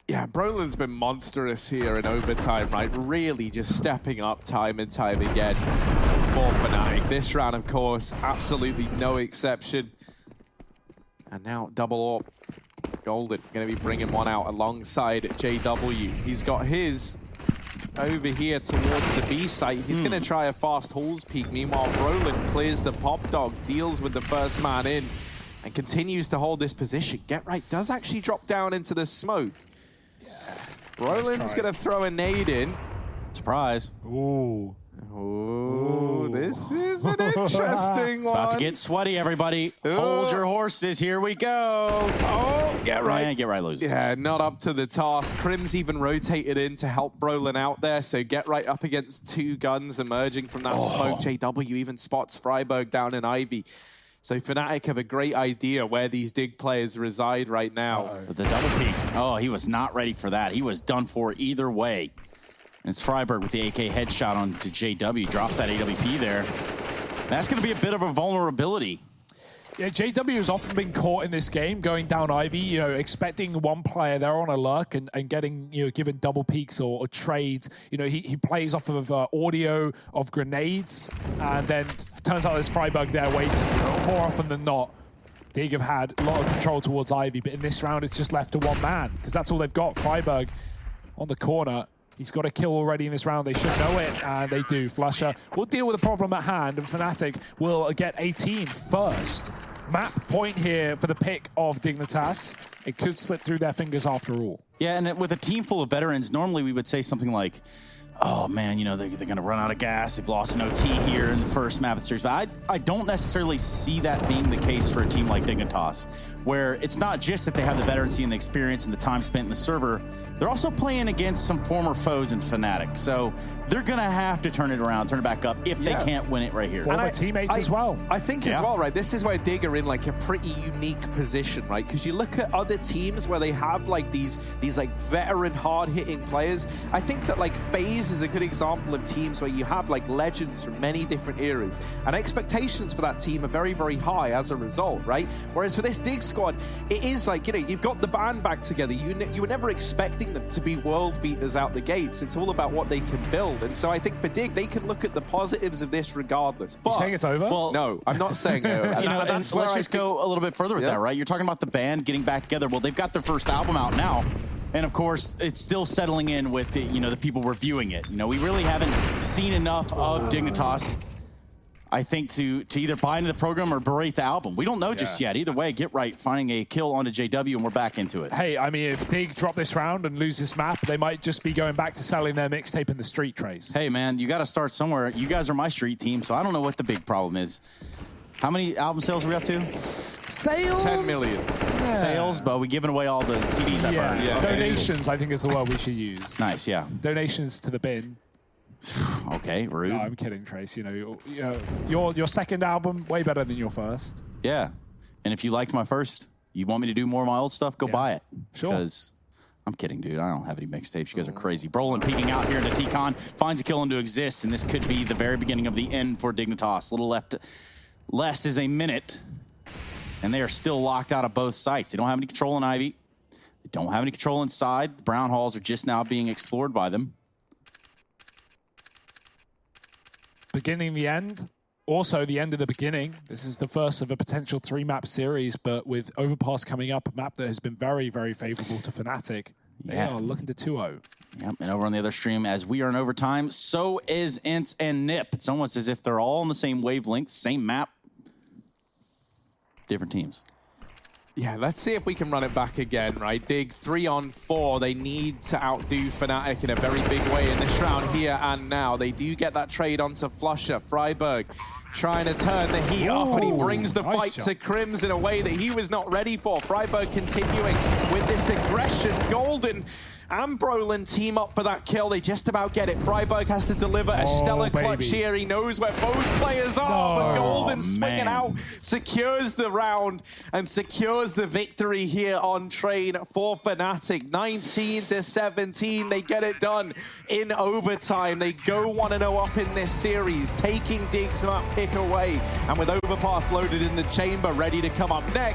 Yeah, Brolin's been monstrous here in overtime, right? Really just stepping up time and time again for Fnatic. This round, of course, absolutely no exception. And now double AWP. Golden going to be bringing one out alongside JW. He's got his over here towards the B site. He's going to try a fast halls peek. Meanwhile, Brolin clears the pop dog, deals with the first man in. and continues to hold this position. Get Right does actually drop down into the smoke. Brolin's going to throw a nade in. Surprise. Ooh. Ooh, this is an interesting one. It's about to get sweaty, everybody. Hold your horses. Here we go. Oh, Get Right. And Get Right loses. Yeah, not up to the task. Crim's even rotated in to help Brolin out there, so Get Right up against 2 guns emerging from that smoke. JW even spots Freiburg down in Ivy. So Fnatic have a great idea where these Dig players reside right now. But the double peek, oh, he was not ready for that. He was done for either way. And it's Freiburg with the AK headshot on to JW. Drops that AWP there. That's going to be a bit of a vulnerability. Yeah, JW has often been caught in this game, going down Ivy, you know, expecting one player there on a lurk and getting, you know, given double peeks or trades. You know, he plays off of audio of grenades, and then turns out there's Freiburg there waiting. More often than not, Dig have had a lot of control towards Ivy, but in this round it's just left to one man, because that's all they've got. Freiburg on the corner. He's got a kill already in this round. They should know it, and they do. Flusher will deal with the problem at hand, and Fnatic will get 18 first. Map point here for the pick of Dignitas. It could slip through their fingers after all. Yeah, and with a team full of veterans, normally we would say something like, oh man, you know, they're going to run out of gas. They've lost an OT here in the first map of the series. But I don't necessarily see that being the case for a team like Dignitas, where it's not just that they have the veterancy and the experience and the time spent in the server. They're also playing against some former foes in Fnatic. So they're going to have to turn it around, turn it back up if they can't win it right here. Former teammates as well. I think as well, right? This is where Dig are in like a pretty unique position, right? Because you look at other teams where they have like these like veteran, hard-hitting players. I think that like FaZe is a good example of teams where you have like legends from many different eras, and expectations for that team are very, very high as a result, right? Whereas for this Dig squad, it is like, you know, you've got the band back together. You were never expecting them to be world beaters out the gates. It's all about what they can build. And so I think for Dig, they can look at the positives of this regardless. But you saying it's over? Well, no, I'm not saying over. You know, and let's just go a little bit further with that, right? You're talking about the band getting back together. Well, they've got their first album out now. And of course, it's still settling in with the, you know, the people reviewing it. You know, we really haven't seen enough of Dignitas, I think, to either buy into the program or berate the album. We don't know just yet. Either way, Get Right finding a kill onto JW, and we're back into it. Hey, I mean, if Dig drop this round and lose this map, they might just be going back to selling their mixtape in the street trays. Hey, man, you got to start somewhere. You guys are my street team, so I don't know what the big problem is. How many album sales are we up to? Sales? 10 million. Yeah. Sales, but we're giving away all the CDs I've heard. Yeah. Donations, I think, is the word we should use. Nice, yeah. Donations to the bin. Okay, rude. No, I'm kidding, Trace. You know, your second album, way better than your first. Yeah. And if you liked my first, you want me to do more of my old stuff, go buy it. Sure. Because I'm kidding, dude. I don't have any mixtapes. You guys are crazy. Brolin peeking out here into T-Con, finds a kill into exist, and this could be the very beginning of the end for Dignitas. A little less is a minute, and they are still locked out of both sites. They don't have any control in Ivy. They don't have any control inside. The Brown Halls are just now being explored by them. Beginning the end. Also, the end of the beginning. This is the first of a potential 3-map series, but with Overpass coming up, a map that has been very, very favorable to Fnatic. They are looking to 2-0. Yep, and over on the other stream, as we are in overtime, so is Int and Nip. It's almost as if they're all on the same wavelength, same map, different teams. Yeah, let's see if we can run it back again, right? Dig 3-on-4. They need to outdo Fnatic in a very big way in this round here and now. They do get that trade onto Flusher. Freiburg trying to turn the heat up, and he brings the fight to Crims in a way that he was not ready for. Freiburg continuing with this aggression. Golden and Brolin team up for that kill. They just about get it. Freiburg has to deliver a stellar clutch here. He knows where both players are, but Golden swinging out, secures the round and secures the victory here on Train for Fnatic. 19-17, they get it done in overtime. They go 1-0 up in this series, taking Dig's map pick away, and with Overpass loaded in the chamber, ready to come up next.